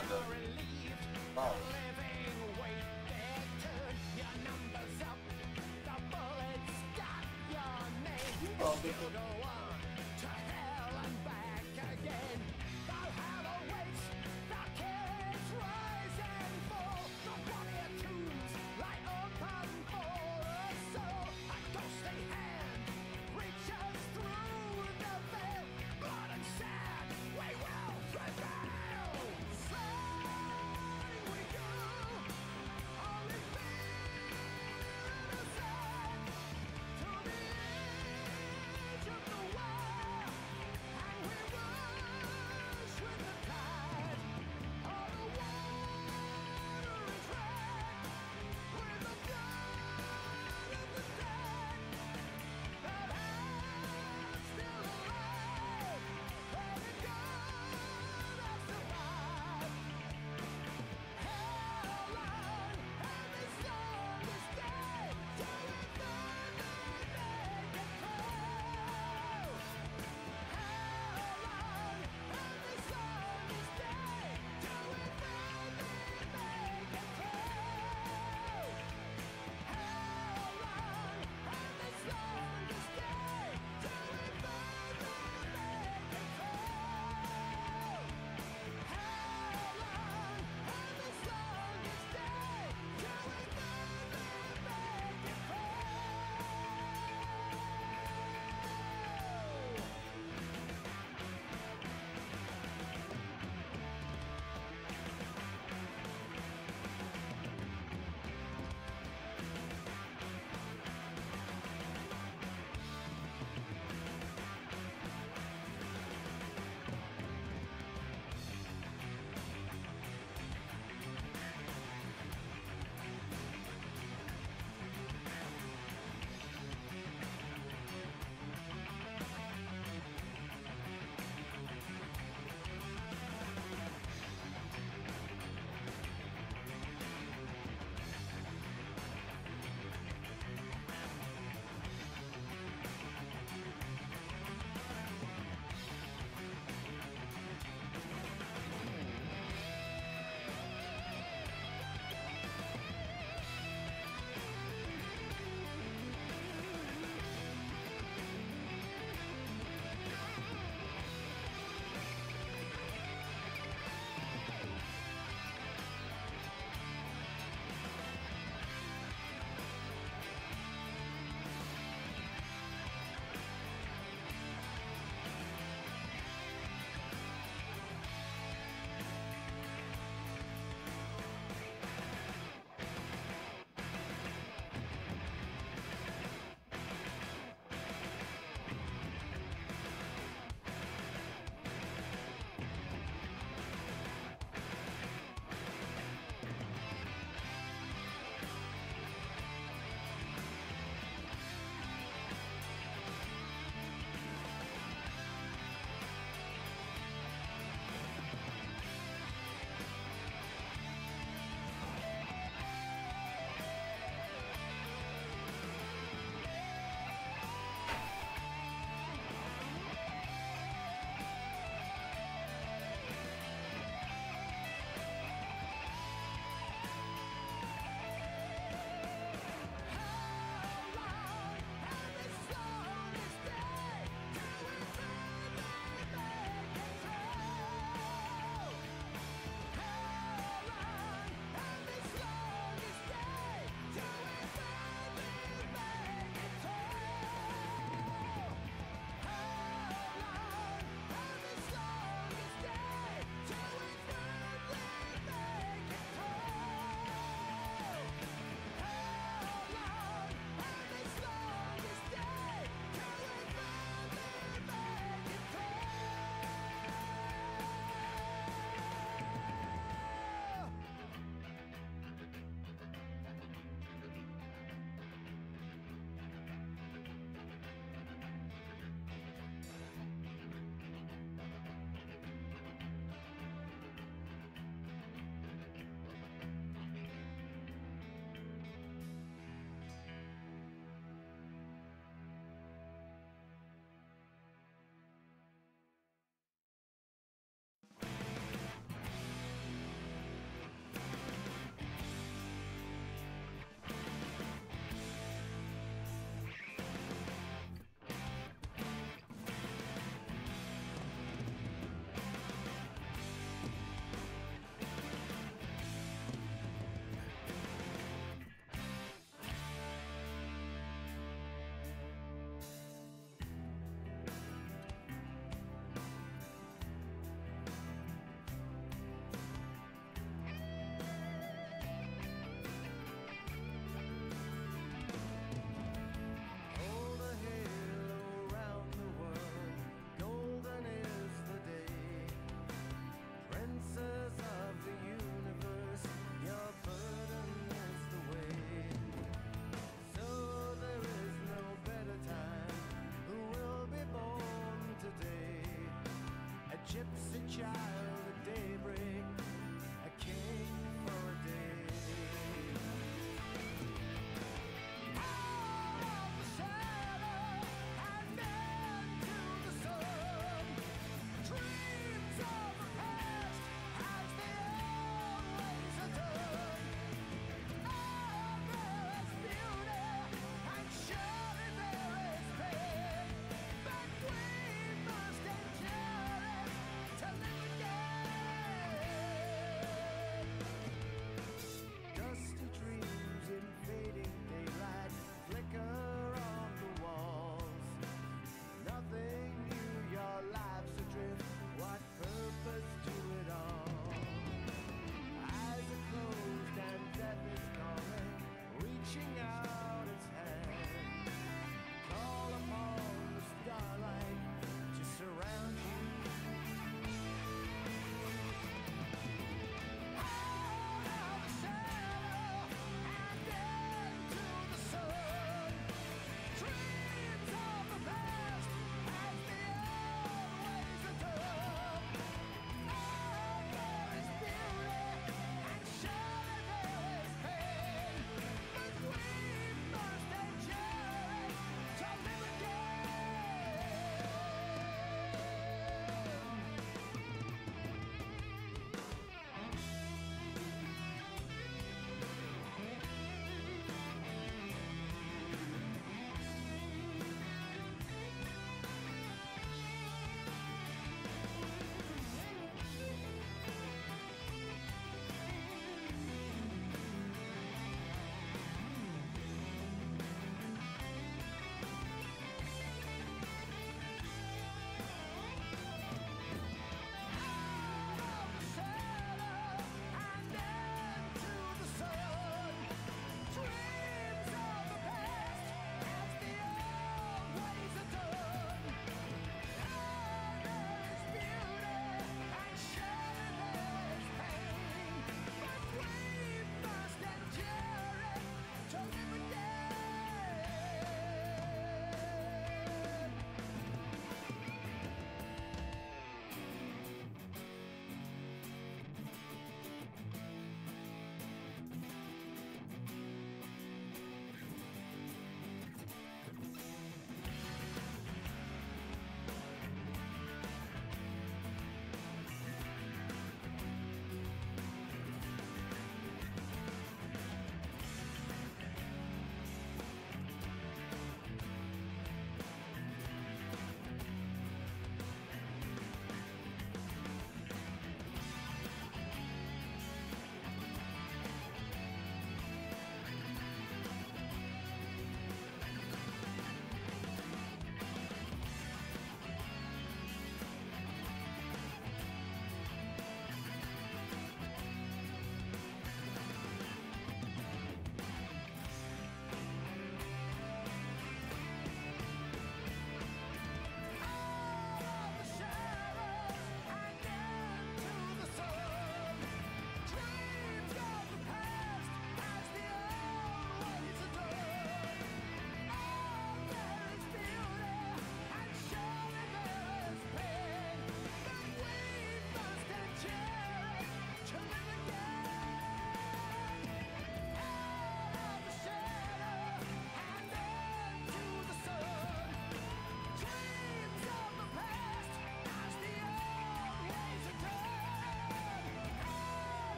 Commander. Wow. Oh, this is-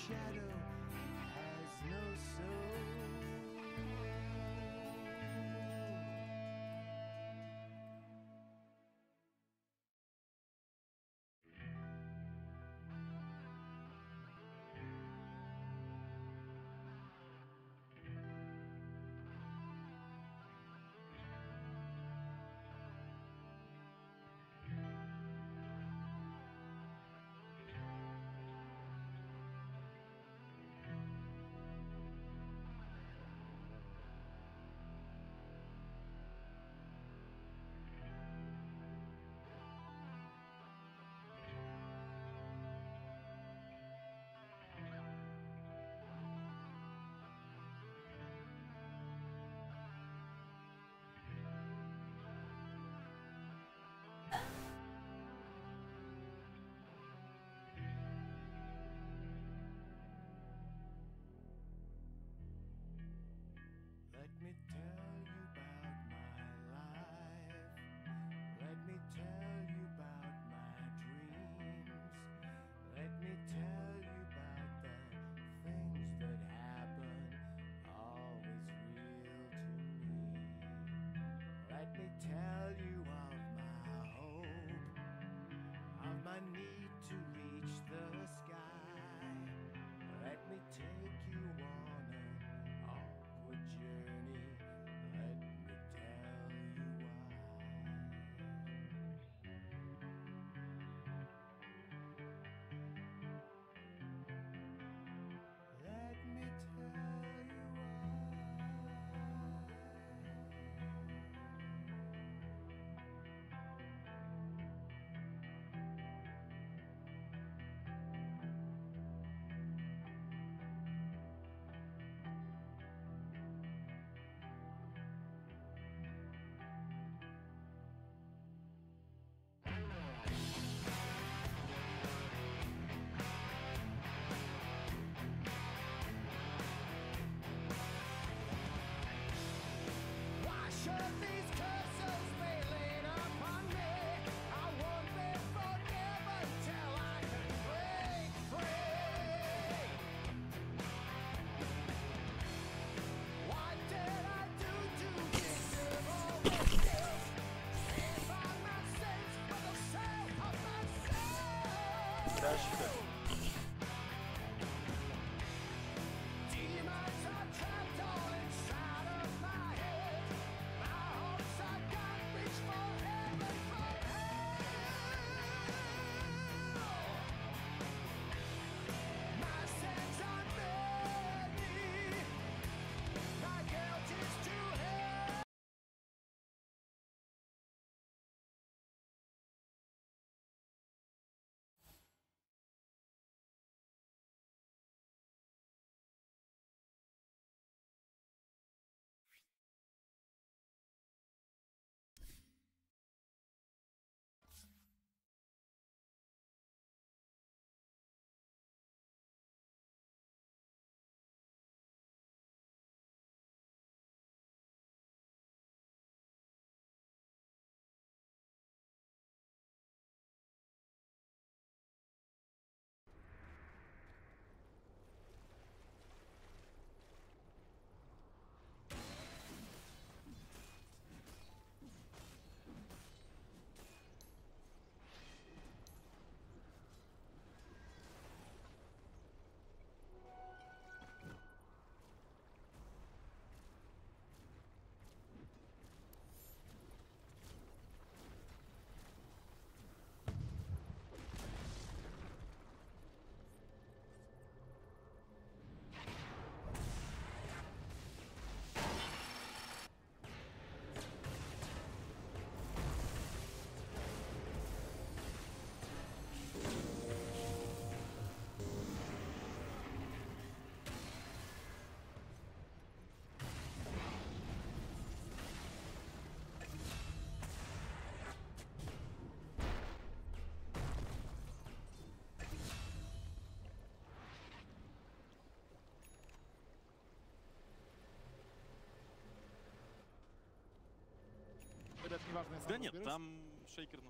shadow has no soul. Let me tell you about my life. Let me tell you about my dreams. Let me tell you about the things that happen, always real to me. Let me tell you of my hope, of my need to reach the sky. Let me take you on an awkward journey. Let me tell you why. Let me tell you why should these curses be laid upon me? I won't be forgiven till I can break free. What did I do to deserve all this guilt? If I'm not safe for the sake of myself. Demons are trapped all inside of my head. My hopes I got reach for heaven from hell. My sins are many. My guilt is too heavy. Это неважно. Да нет, там шейкер на...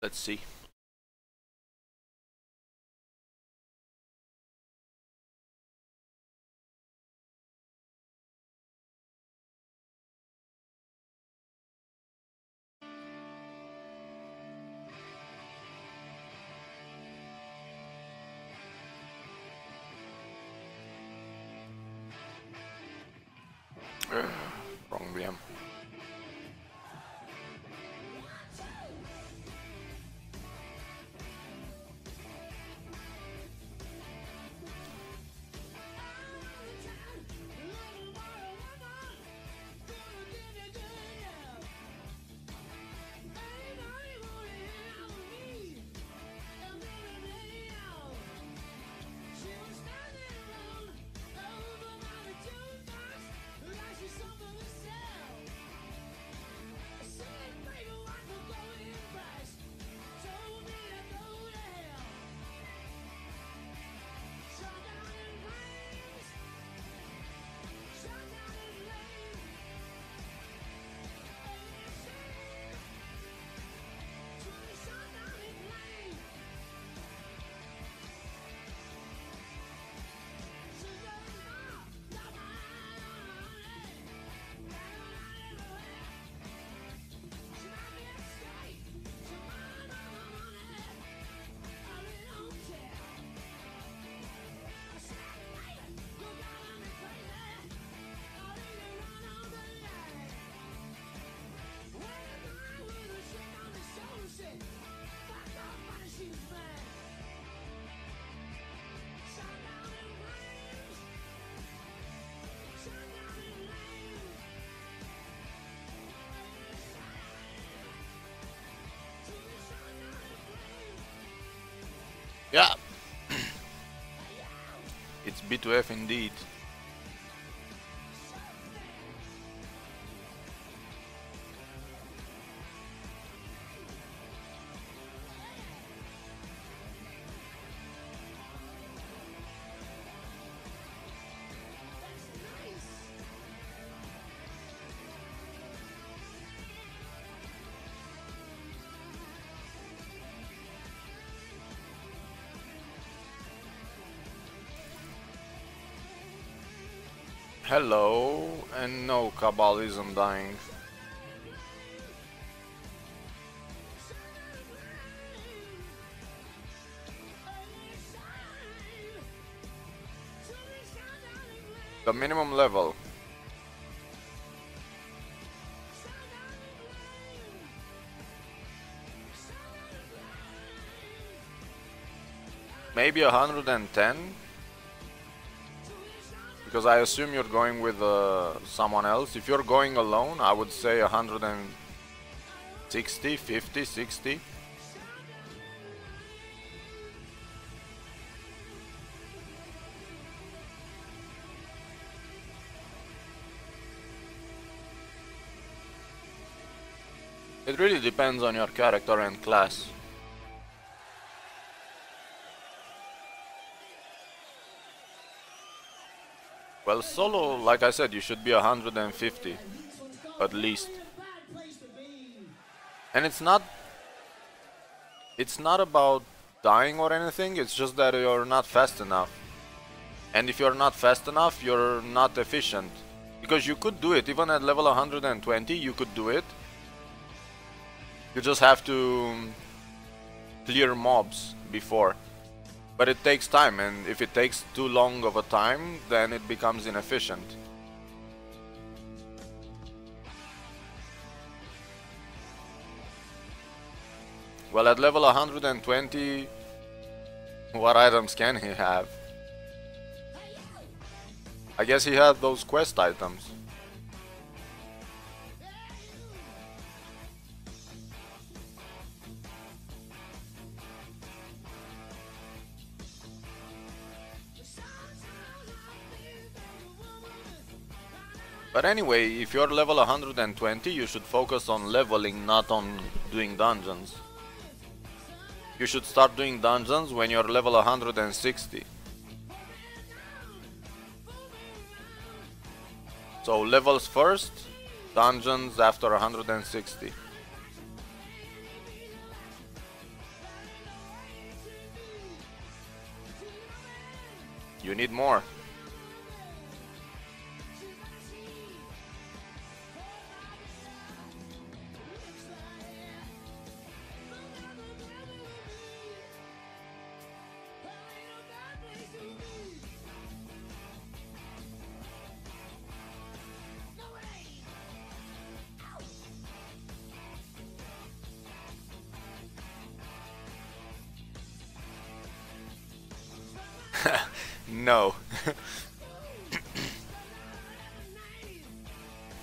Let's see. Wrong VM. Yeah. It's B2F indeed. Hello, and no, Cabal isn't dying. The minimum level. Maybe 110? Because I assume you're going with someone else. If you're going alone, I would say 160, 50, 60. It really depends on your character and class. Well, solo, like I said, you should be 150, at least. And it's not about dying or anything, it's just that you're not fast enough. And if you're not fast enough, you're not efficient. Because you could do it, even at level 120, you could do it. You just have to clear mobs before. But it takes time, and if it takes too long of a time, then it becomes inefficient. Well, at level 120, what items can he have? I guess he had those quest items. But anyway, if you're level 120, you should focus on leveling, not on doing dungeons. You should start doing dungeons when you're level 160. So levels first, dungeons after 160. You need more. No.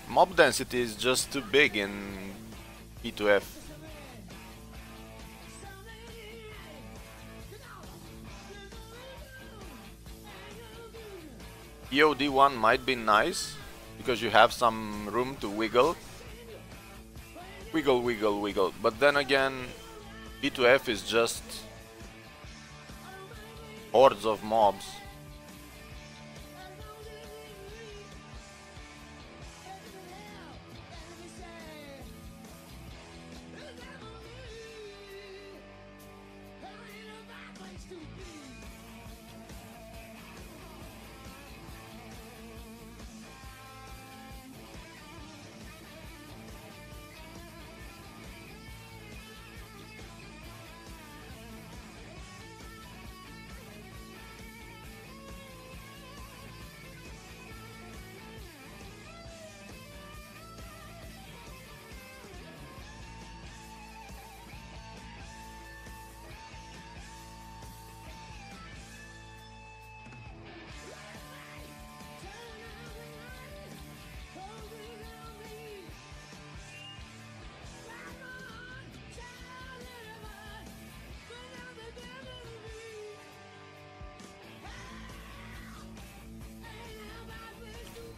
Mob density is just too big in E2F. EOD1 might be nice because you have some room to wiggle. Wiggle, wiggle, wiggle. But then again, E2F is just hordes of mobs.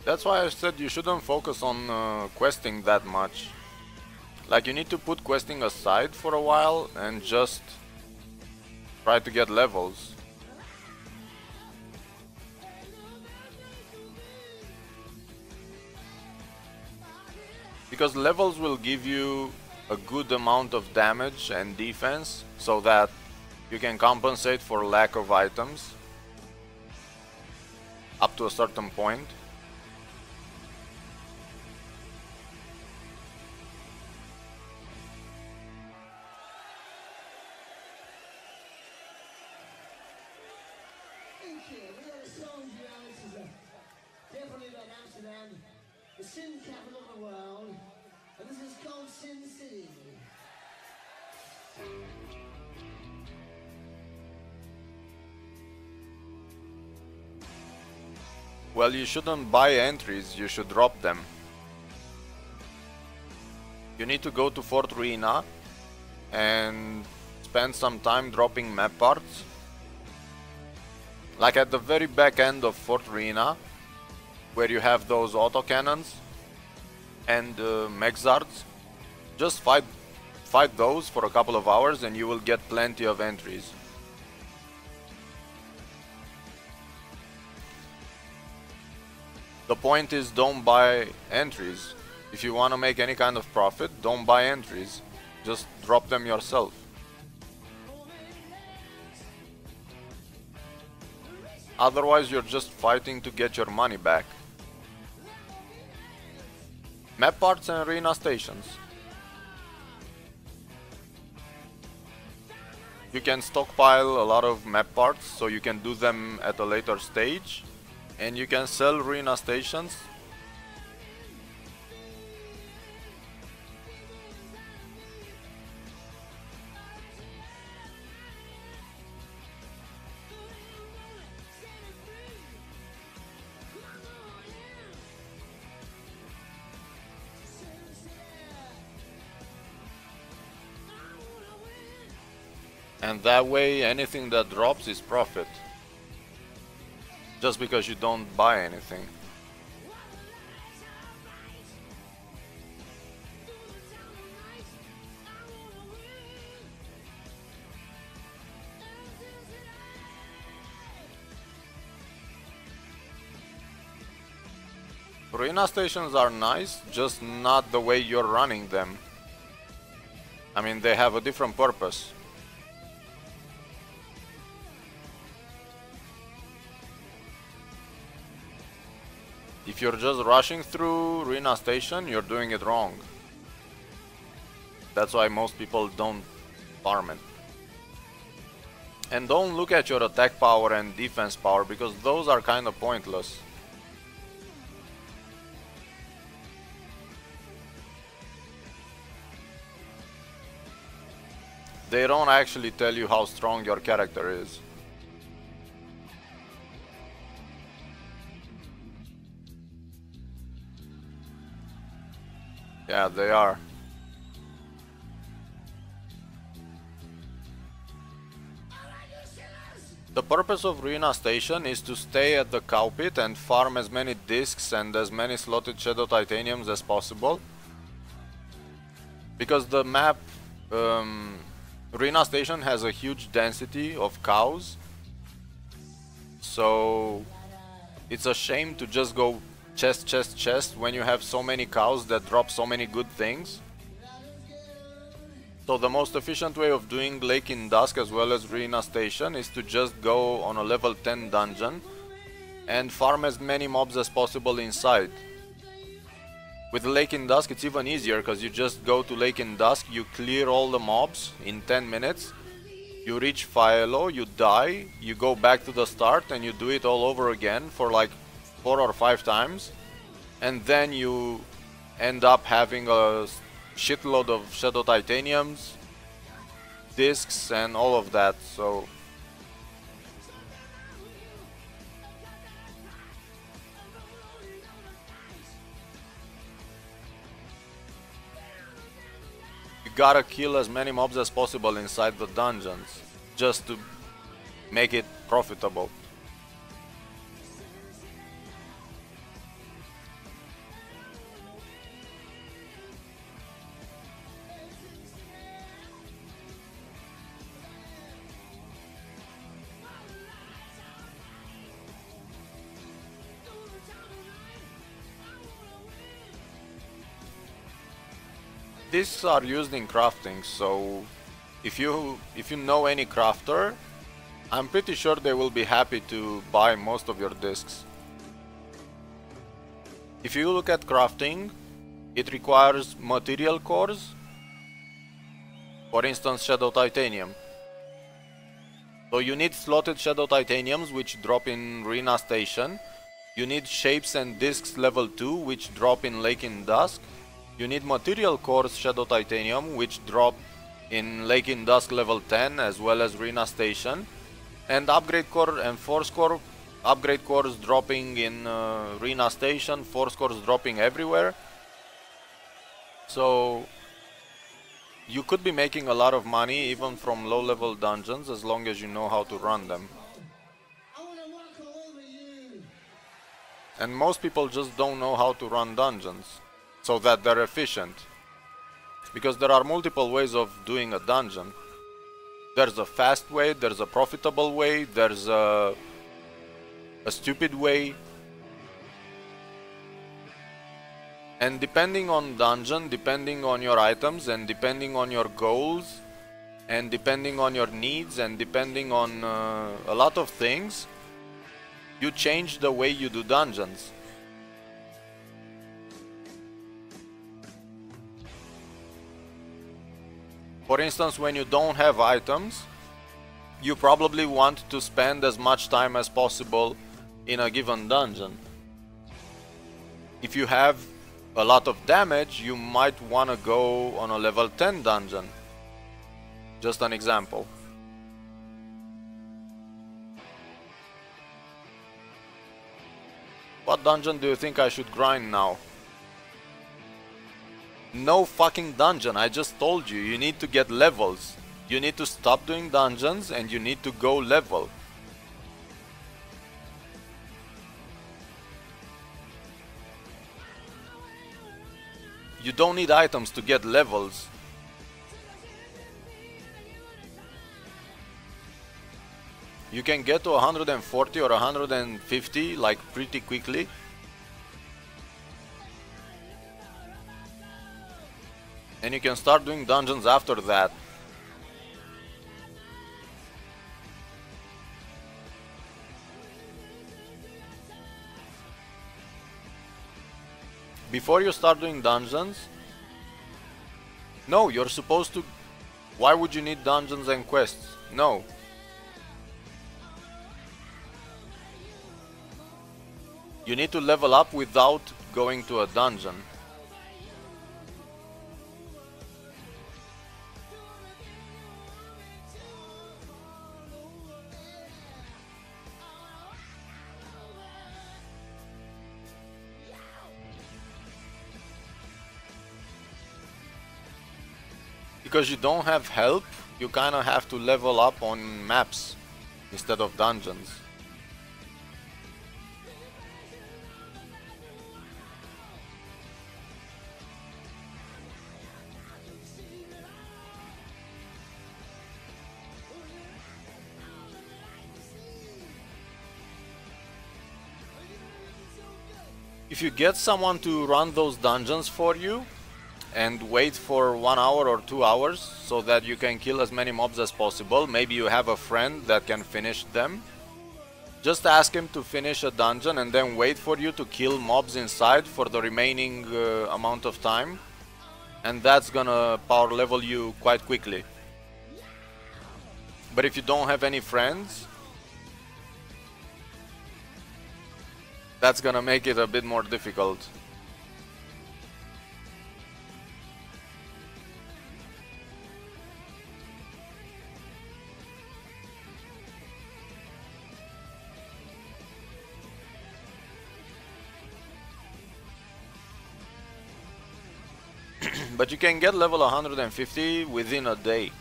That's why I said you shouldn't focus on questing that much. Like, you need to put questing aside for a while and just try to get levels. Because levels will give you a good amount of damage and defense so that you can compensate for lack of items up to a certain point. Definitely about Amsterdam, the sin capital of the world, and this is called Sin City. Well, you shouldn't buy entries, you should drop them. You need to go to Fort Ruina and spend some time dropping map parts. Like at the very back end of Fort Ruina, where you have those autocannons and Mexards. Just fight those for a couple of hours and you will get plenty of entries. The point is, don't buy entries. If you want to make any kind of profit, don't buy entries. Just drop them yourself. Otherwise, you're just fighting to get your money back. Map parts and arena stations. You can stockpile a lot of map parts so you can do them at a later stage. And you can sell arena stations. And that way anything that drops is profit. Just because you don't buy anything. Arena stations are nice, just not the way you're running them. I mean, they have a different purpose. If you're just rushing through Ruina Station, you're doing it wrong. That's why most people don't farm it. And don't look at your attack power and defense power, because those are kind of pointless. They don't actually tell you how strong your character is. Yeah, they are. The purpose of Ruina Station is to stay at the cow pit and farm as many discs and as many slotted Shadow Titaniums as possible. Because the map, Ruina Station has a huge density of cows. So it's a shame to just go chest, chest, chest when you have so many cows that drop so many good things. So the most efficient way of doing Lake in Dusk as well as Ruina Station is to just go on a level 10 dungeon and farm as many mobs as possible inside. With Lake in Dusk it's even easier, because you just go to Lake in Dusk, you clear all the mobs in 10 minutes, you reach Philo, you die, you go back to the start and you do it all over again for like 4 or 5 times, and then you end up having a shitload of Shadow Titaniums, discs and all of that. So you gotta kill as many mobs as possible inside the dungeons just to make it profitable. Discs are used in crafting, so if you know any crafter, I'm pretty sure they will be happy to buy most of your discs. If you look at crafting, it requires material cores, for instance Shadow Titanium. So you need slotted Shadow Titaniums which drop in Ruina Station, you need shapes and discs level 2 which drop in Lake in Dusk, you need material cores Shadow Titanium which drop in Lake in Dusk level 10 as well as Ruina Station, and upgrade core and force core, upgrade cores dropping in Ruina Station, force cores dropping everywhere. So you could be making a lot of money even from low level dungeons as long as you know how to run them. And most people just don't know how to run dungeons so that they're efficient. Because there are multiple ways of doing a dungeon. There's a fast way, there's a profitable way, there's a stupid way. And depending on dungeon, depending on your items, and depending on your goals, and depending on your needs, and depending on a lot of things, you change the way you do dungeons. For instance, when you don't have items, you probably want to spend as much time as possible in a given dungeon. If you have a lot of damage, you might want to go on a level 10 dungeon. Just an example. What dungeon do you think I should grind now? No fucking dungeon, I just told you, you need to get levels. You need to stop doing dungeons and you need to go level. You don't need items to get levels. You can get to 140 or 150 like pretty quickly. And you can start doing dungeons after that. before you start doing dungeons, no, you're supposed to. Why would you need dungeons and quests? No. You need to level up without going to a dungeon. Because you don't have help, you kind of have to level up on maps instead of dungeons. If you get someone to run those dungeons for you, and wait for 1 hour or 2 hours so that you can kill as many mobs as possible. Maybe you have a friend that can finish them. Just ask him to finish a dungeon and then wait for you to kill mobs inside for the remaining amount of time. And that's gonna power level you quite quickly. But if you don't have any friends, that's gonna make it a bit more difficult. But you can get level 150 within a day.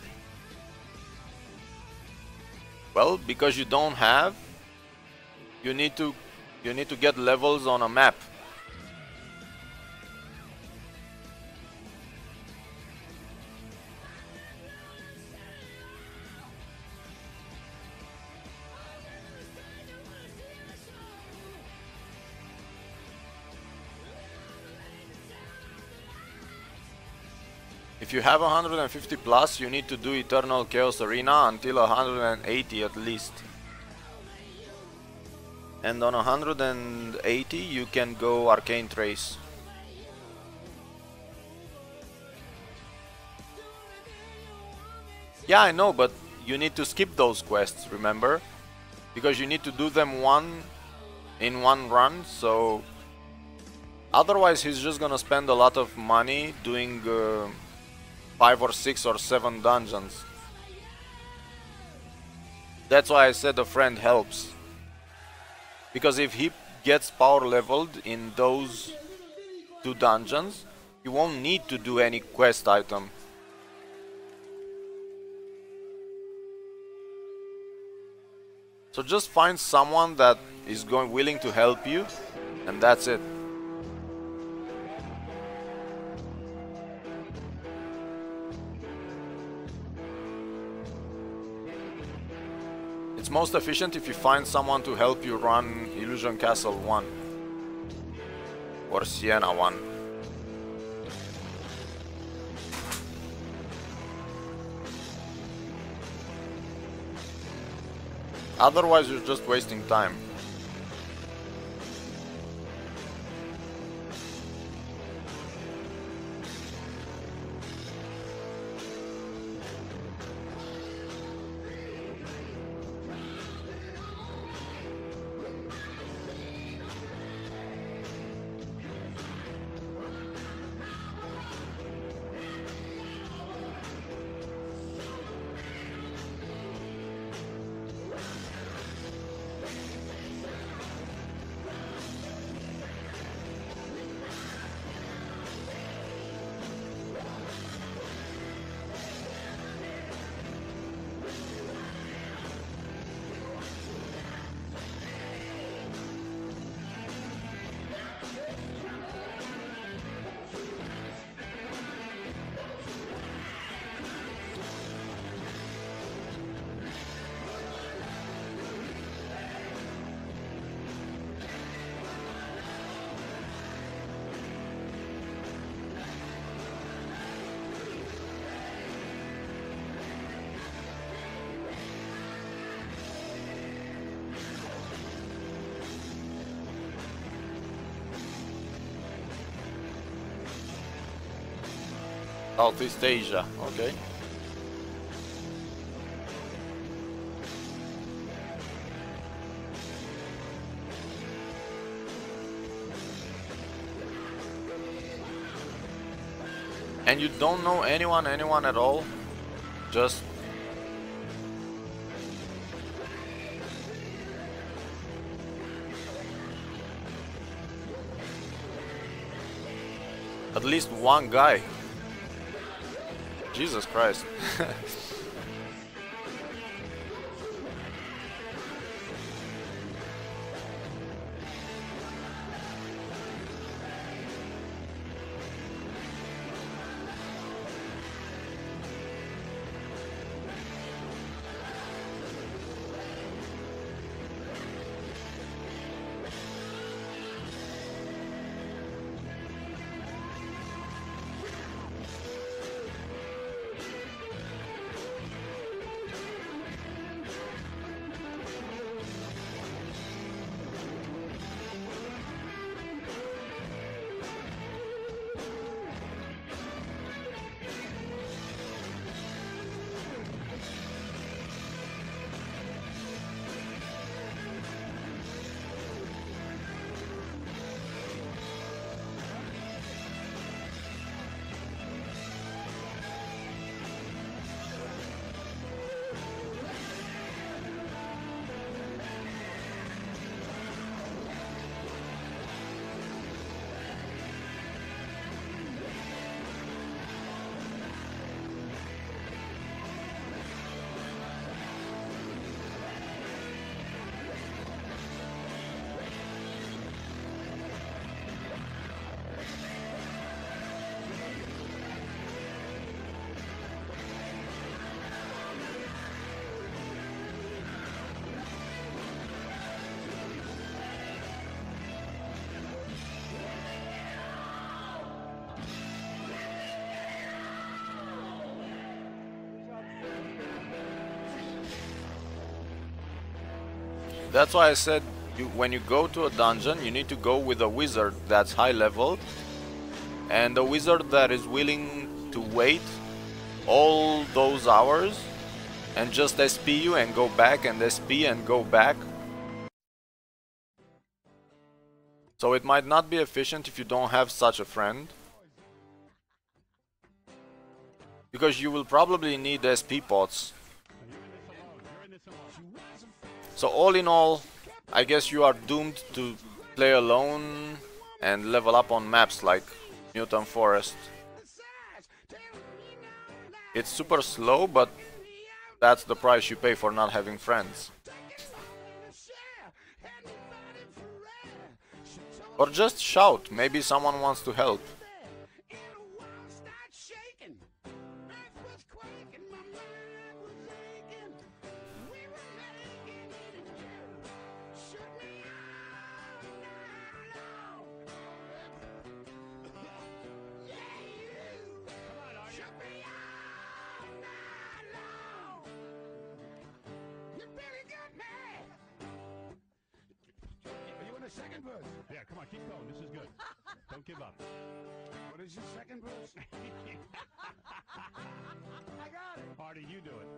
Well, because you don't have, you need to get levels on a map. If you have 150 plus, you need to do Eternal Chaos Arena until 180 at least. And on 180 you can go Arcane Trace. Yeah, I know, but you need to skip those quests, remember? Because you need to do them in one run, so otherwise he's just gonna spend a lot of money doing 5 or 6 or 7 dungeons. That's why I said a friend helps. Because if he gets power leveled in those 2 dungeons, he won't need to do any quest item. So just find someone that is willing to help you, and that's it. It's most efficient if you find someone to help you run Illusion Castle 1 or Siena 1. Otherwise you're just wasting time. Southeast Asia, okay. And you don't know anyone at all? Just... At least one guy. Jesus Christ. That's why I said when you go to a dungeon, you need to go with a wizard that's high level, and a wizard that is willing to wait all those hours and just SP you and go back and SP and go back. So it might not be efficient if you don't have such a friend, because you will probably need SP pots. So all in all, I guess you are doomed to play alone and level up on maps like Mutant Forest. It's super slow, but that's the price you pay for not having friends. Or just shout, maybe someone wants to help. Second verse. Yeah, come on, keep going. This is good. Don't give up. What is your second verse? I got it. Artie, you do it.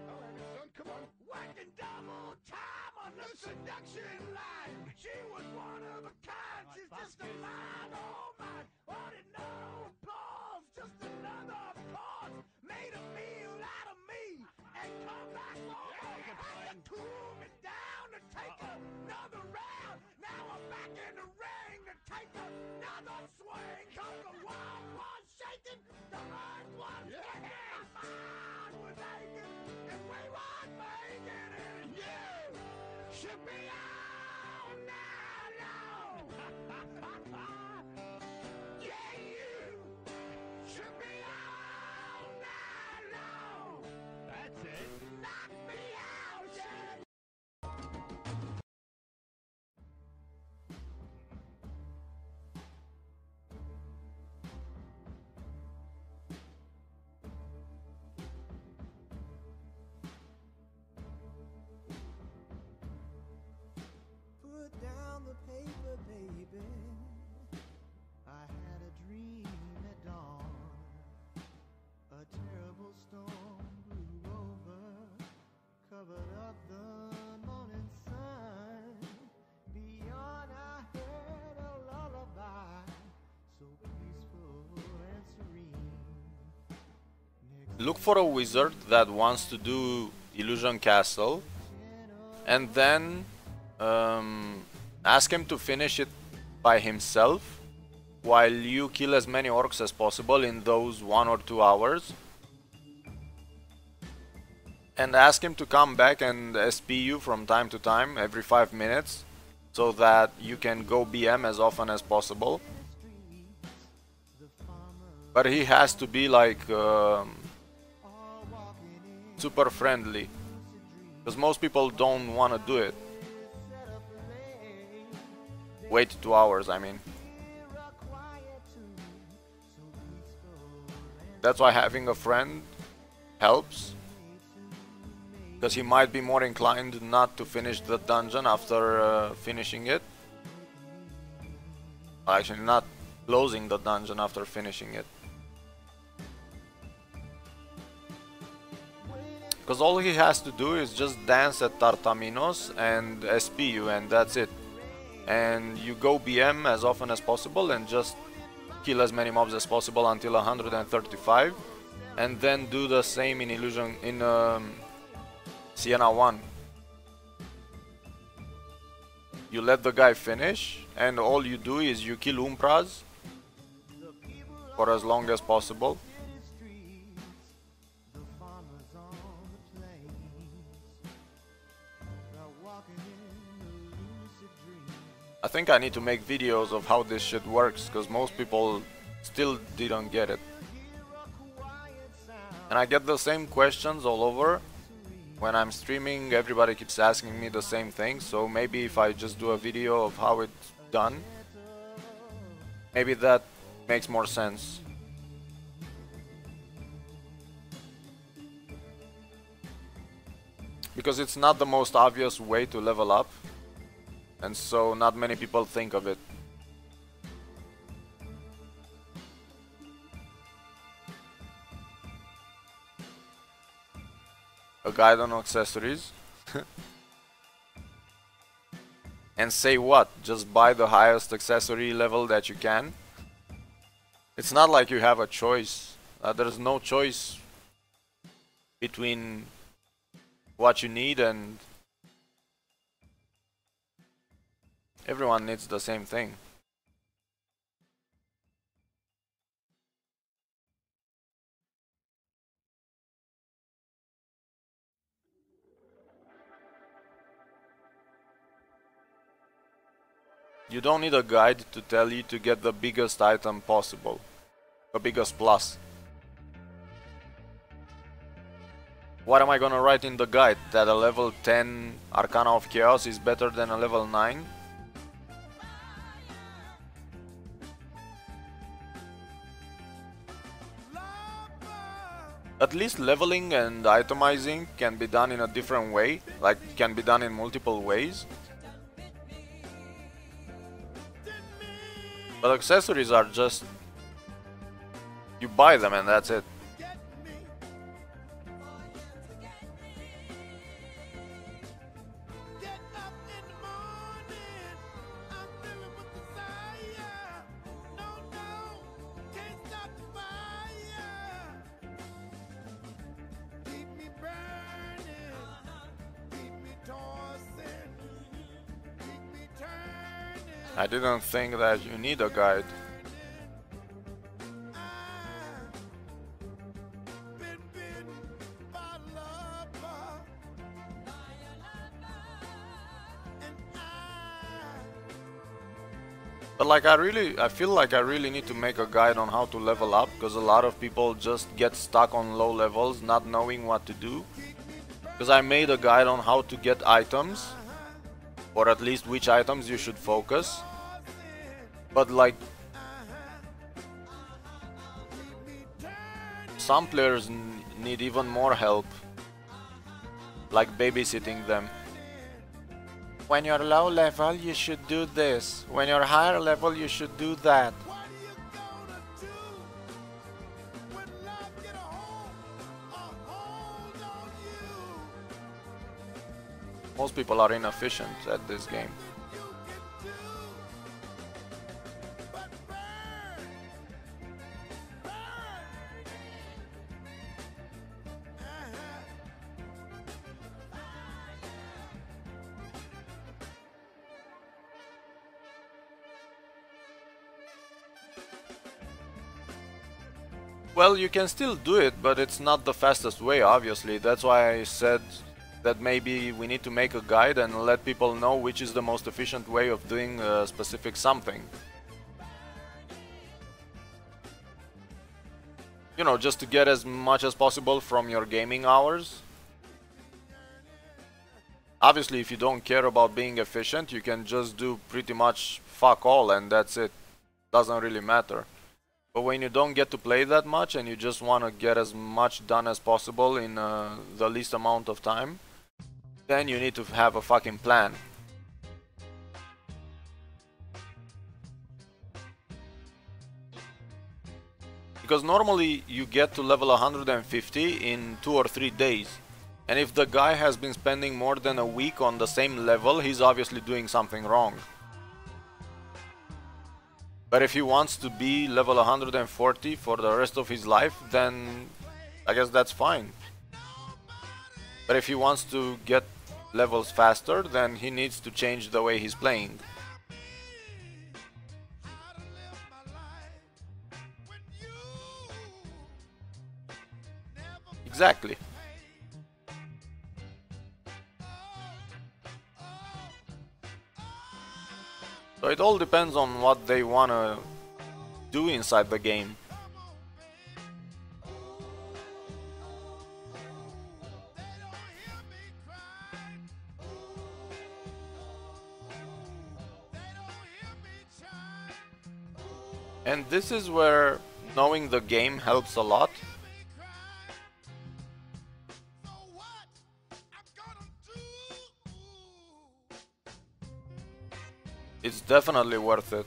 All right, son, come on. Working double time on the seduction line. She was one of a kind. She's just a mind, oh my. Wanted no applause, just another cause. Made a meal out of me and come back home. Had to cool me down to take another round. Now I'm back in the ring to take another swing. Cause the world was shaking, the earth was shaking, my mind was aching, and we was making it. And you should be all night long. Yeah, you should be all night long. That's it. Knock me out, yeah. Put down the paper, baby. I had a dream at dawn. look for a wizard that wants to do Illusion Castle, and then ask him to finish it by himself while you kill as many orcs as possible in those 1 or 2 hours. And ask him to come back and SP you from time to time, every 5 minutes, so that you can go BM as often as possible. But he has to be like super friendly, because most people don't want to do it. Wait 2 hours, I mean. That's why having a friend helps, because he might be more inclined not to finish the dungeon after finishing it. Actually, not closing the dungeon after finishing it. Because all he has to do is just dance at Tartaminos and SP you, and that's it. And you go BM as often as possible and just kill as many mobs as possible until 135, and then do the same in Illusion in Sienna 1. You let the guy finish, and all you do is you kill Umpras for as long as possible. I think I need to make videos of how this shit works, because most people still didn't get it. And I get the same questions all over. When I'm streaming, everybody keeps asking me the same thing, so maybe if I just do a video of how it's done, maybe that makes more sense. Because it's not the most obvious way to level up, and so not many people think of it. A guide on accessories. And say what? Just buy the highest accessory level that you can? It's not like you have a choice. There's no choice between what you need, and everyone needs the same thing. You don't need a guide to tell you to get the biggest item possible, the biggest plus. What am I gonna write in the guide? That a level 10 Arcana of Chaos is better than a level 9? At least leveling and itemizing can be done in a different way, like can be done in multiple ways. But accessories are just, you buy them and that's it. I didn't think that you need a guide. But like I feel like I really need to make a guide on how to level up, because a lot of people just get stuck on low levels not knowing what to do. Because I made a guide on how to get items, or at least which items you should focus. But like, some players need even more help, like babysitting them. When you're low level, you should do this. When you're higher level, you should do that. Most people are inefficient at this game. Well, you can still do it, but it's not the fastest way, obviously. That's why I said that maybe we need to make a guide and let people know which is the most efficient way of doing a specific something. You know, just to get as much as possible from your gaming hours. Obviously, if you don't care about being efficient, you can just do pretty much fuck all and that's it. Doesn't really matter. But when you don't get to play that much and you just want to get as much done as possible in the least amount of time, then you need to have a fucking plan. Because normally you get to level 150 in 2 or 3 days. And if the guy has been spending more than a week on the same level, he's obviously doing something wrong. But if he wants to be level 140 for the rest of his life, then I guess that's fine. But if he wants to get levels faster, then he needs to change the way he's playing. Exactly. So it all depends on what they wanna do inside the game. And this is where knowing the game helps a lot. It's definitely worth it.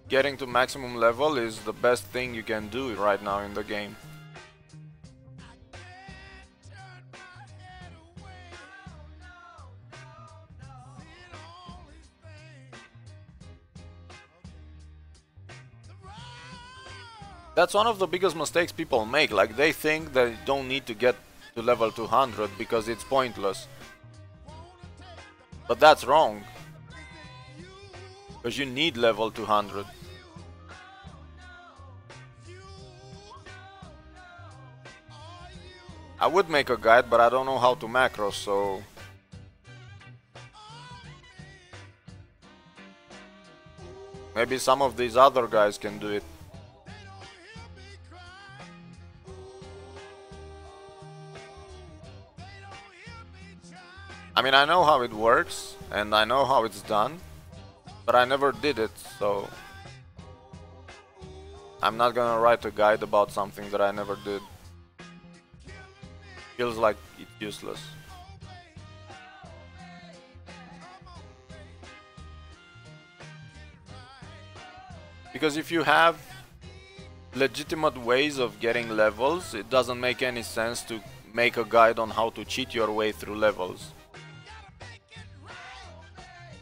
Getting to maximum level is the best thing you can do right now in the game. That's one of the biggest mistakes people make, like they think they don't need to get to level 200 because it's pointless. But that's wrong, because you need level 200. I would make a guide, but I don't know how to macro, so... maybe some of these other guys can do it. I mean, I know how it works, and I know how it's done, but I never did it, so... I'm not gonna write a guide about something that I never did. Feels like it's useless. Because if you have legitimate ways of getting levels, it doesn't make any sense to make a guide on how to cheat your way through levels.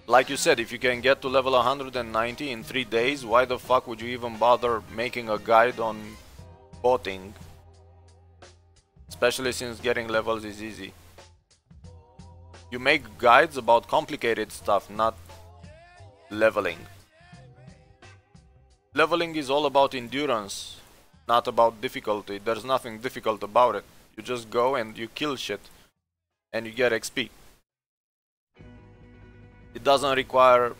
Like you said, if you can get to level 190 in 3 days, why the fuck would you even bother making a guide on botting? Especially since getting levels is easy. You make guides about complicated stuff, not leveling. Leveling is all about endurance, not about difficulty. There's nothing difficult about it. You just go and you kill shit, and you get XP. It doesn't require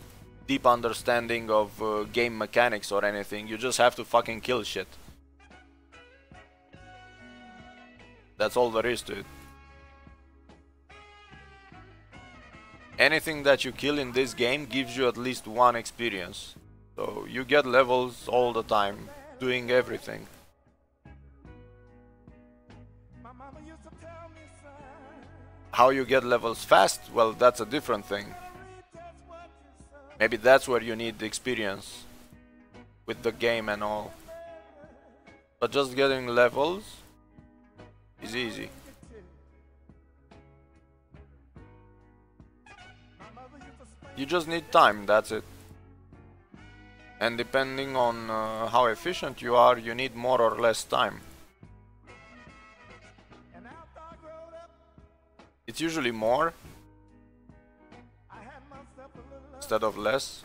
deep understanding of game mechanics or anything. You just have to fucking kill shit. That's all there is to it. Anything that you kill in this game gives you at least 1 experience. So you get levels all the time, doing everything. How you get levels fast? Well, that's a different thing. Maybe that's where you need the experience with the game and all. But just getting levels is easy. You just need time, that's it. And depending on how efficient you are, you need more or less time. It's usually more instead of less.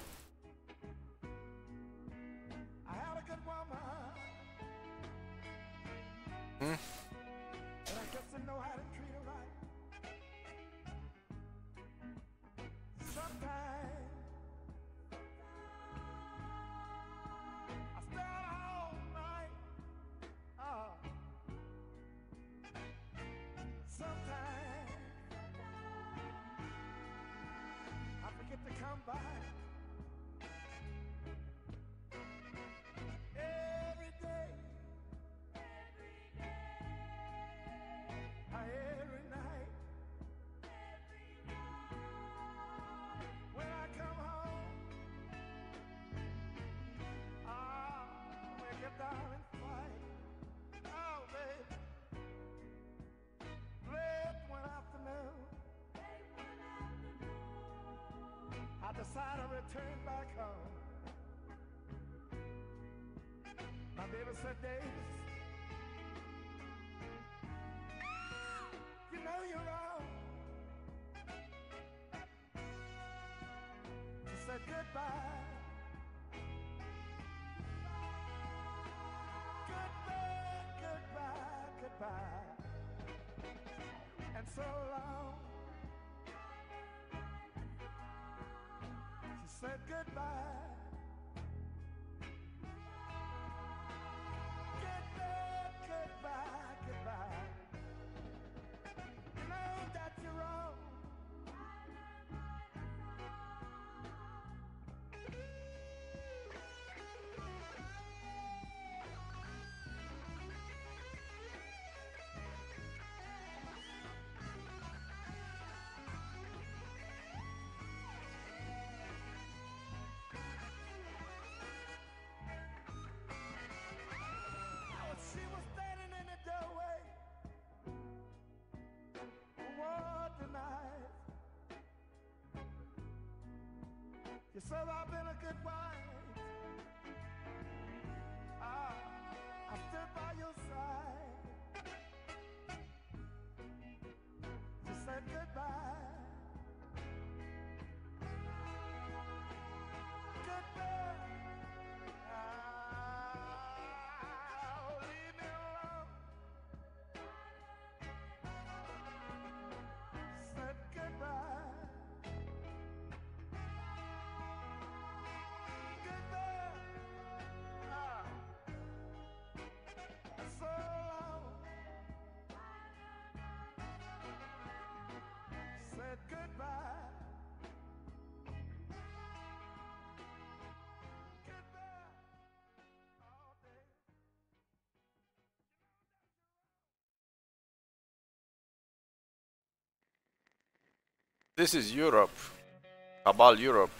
Hmm? And I guess I know how to treat her right. Sometimes I stay out all night. Sometimes I forget to come by. Every day, every night, when I come home, we get down and fight. Oh, baby, late one afternoon, I decide to return back home. My baby said, Davis, you know you're wrong. She said goodbye. Goodbye, goodbye, goodbye. And so long. She said goodbye. Goodbye, goodbye, goodbye. You know that you're wrong. She was standing in the doorway, what denies? You said I've been a good wife. I stood by your side. You said goodbye. Goodbye. Leave me alone. Said goodbye. Goodbye. So long. Said goodbye. Goodbye. All day. This is Europe. Cabal Europe.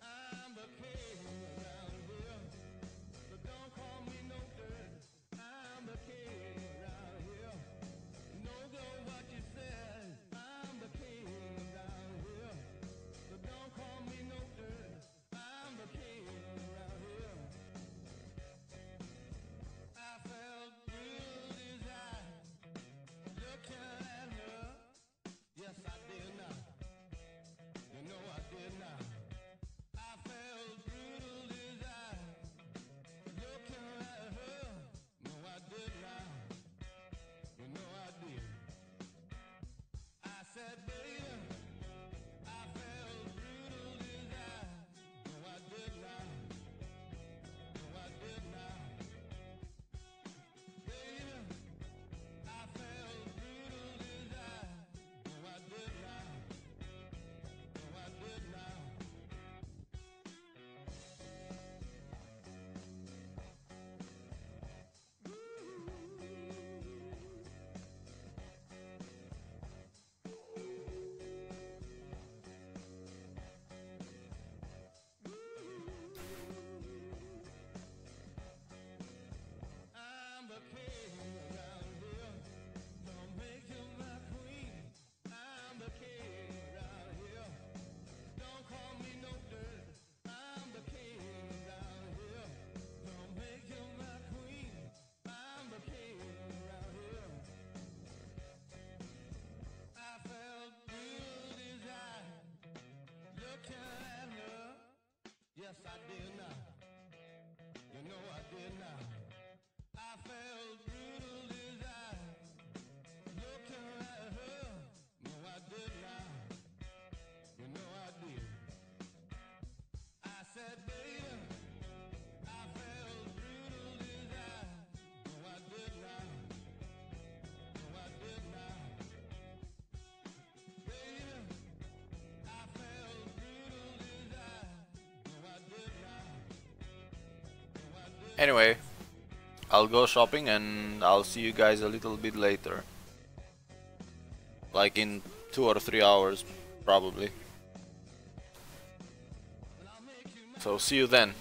I'm the king around here, but don't call me no dirt. I'm the king around here. No go what you said. I'm the king around here. Yes, I did now. You know I did now. I felt brutal desire. Looking at her. No, I did now. You know I did. I said, baby, I felt brutal desire. No, I did now. No, I did now. Baby, I felt brutal desire. No, I did now. No, I did. Anyway, I'll go shopping and I'll see you guys a little bit later. Like in 2 or 3 hours, probably. So see you then.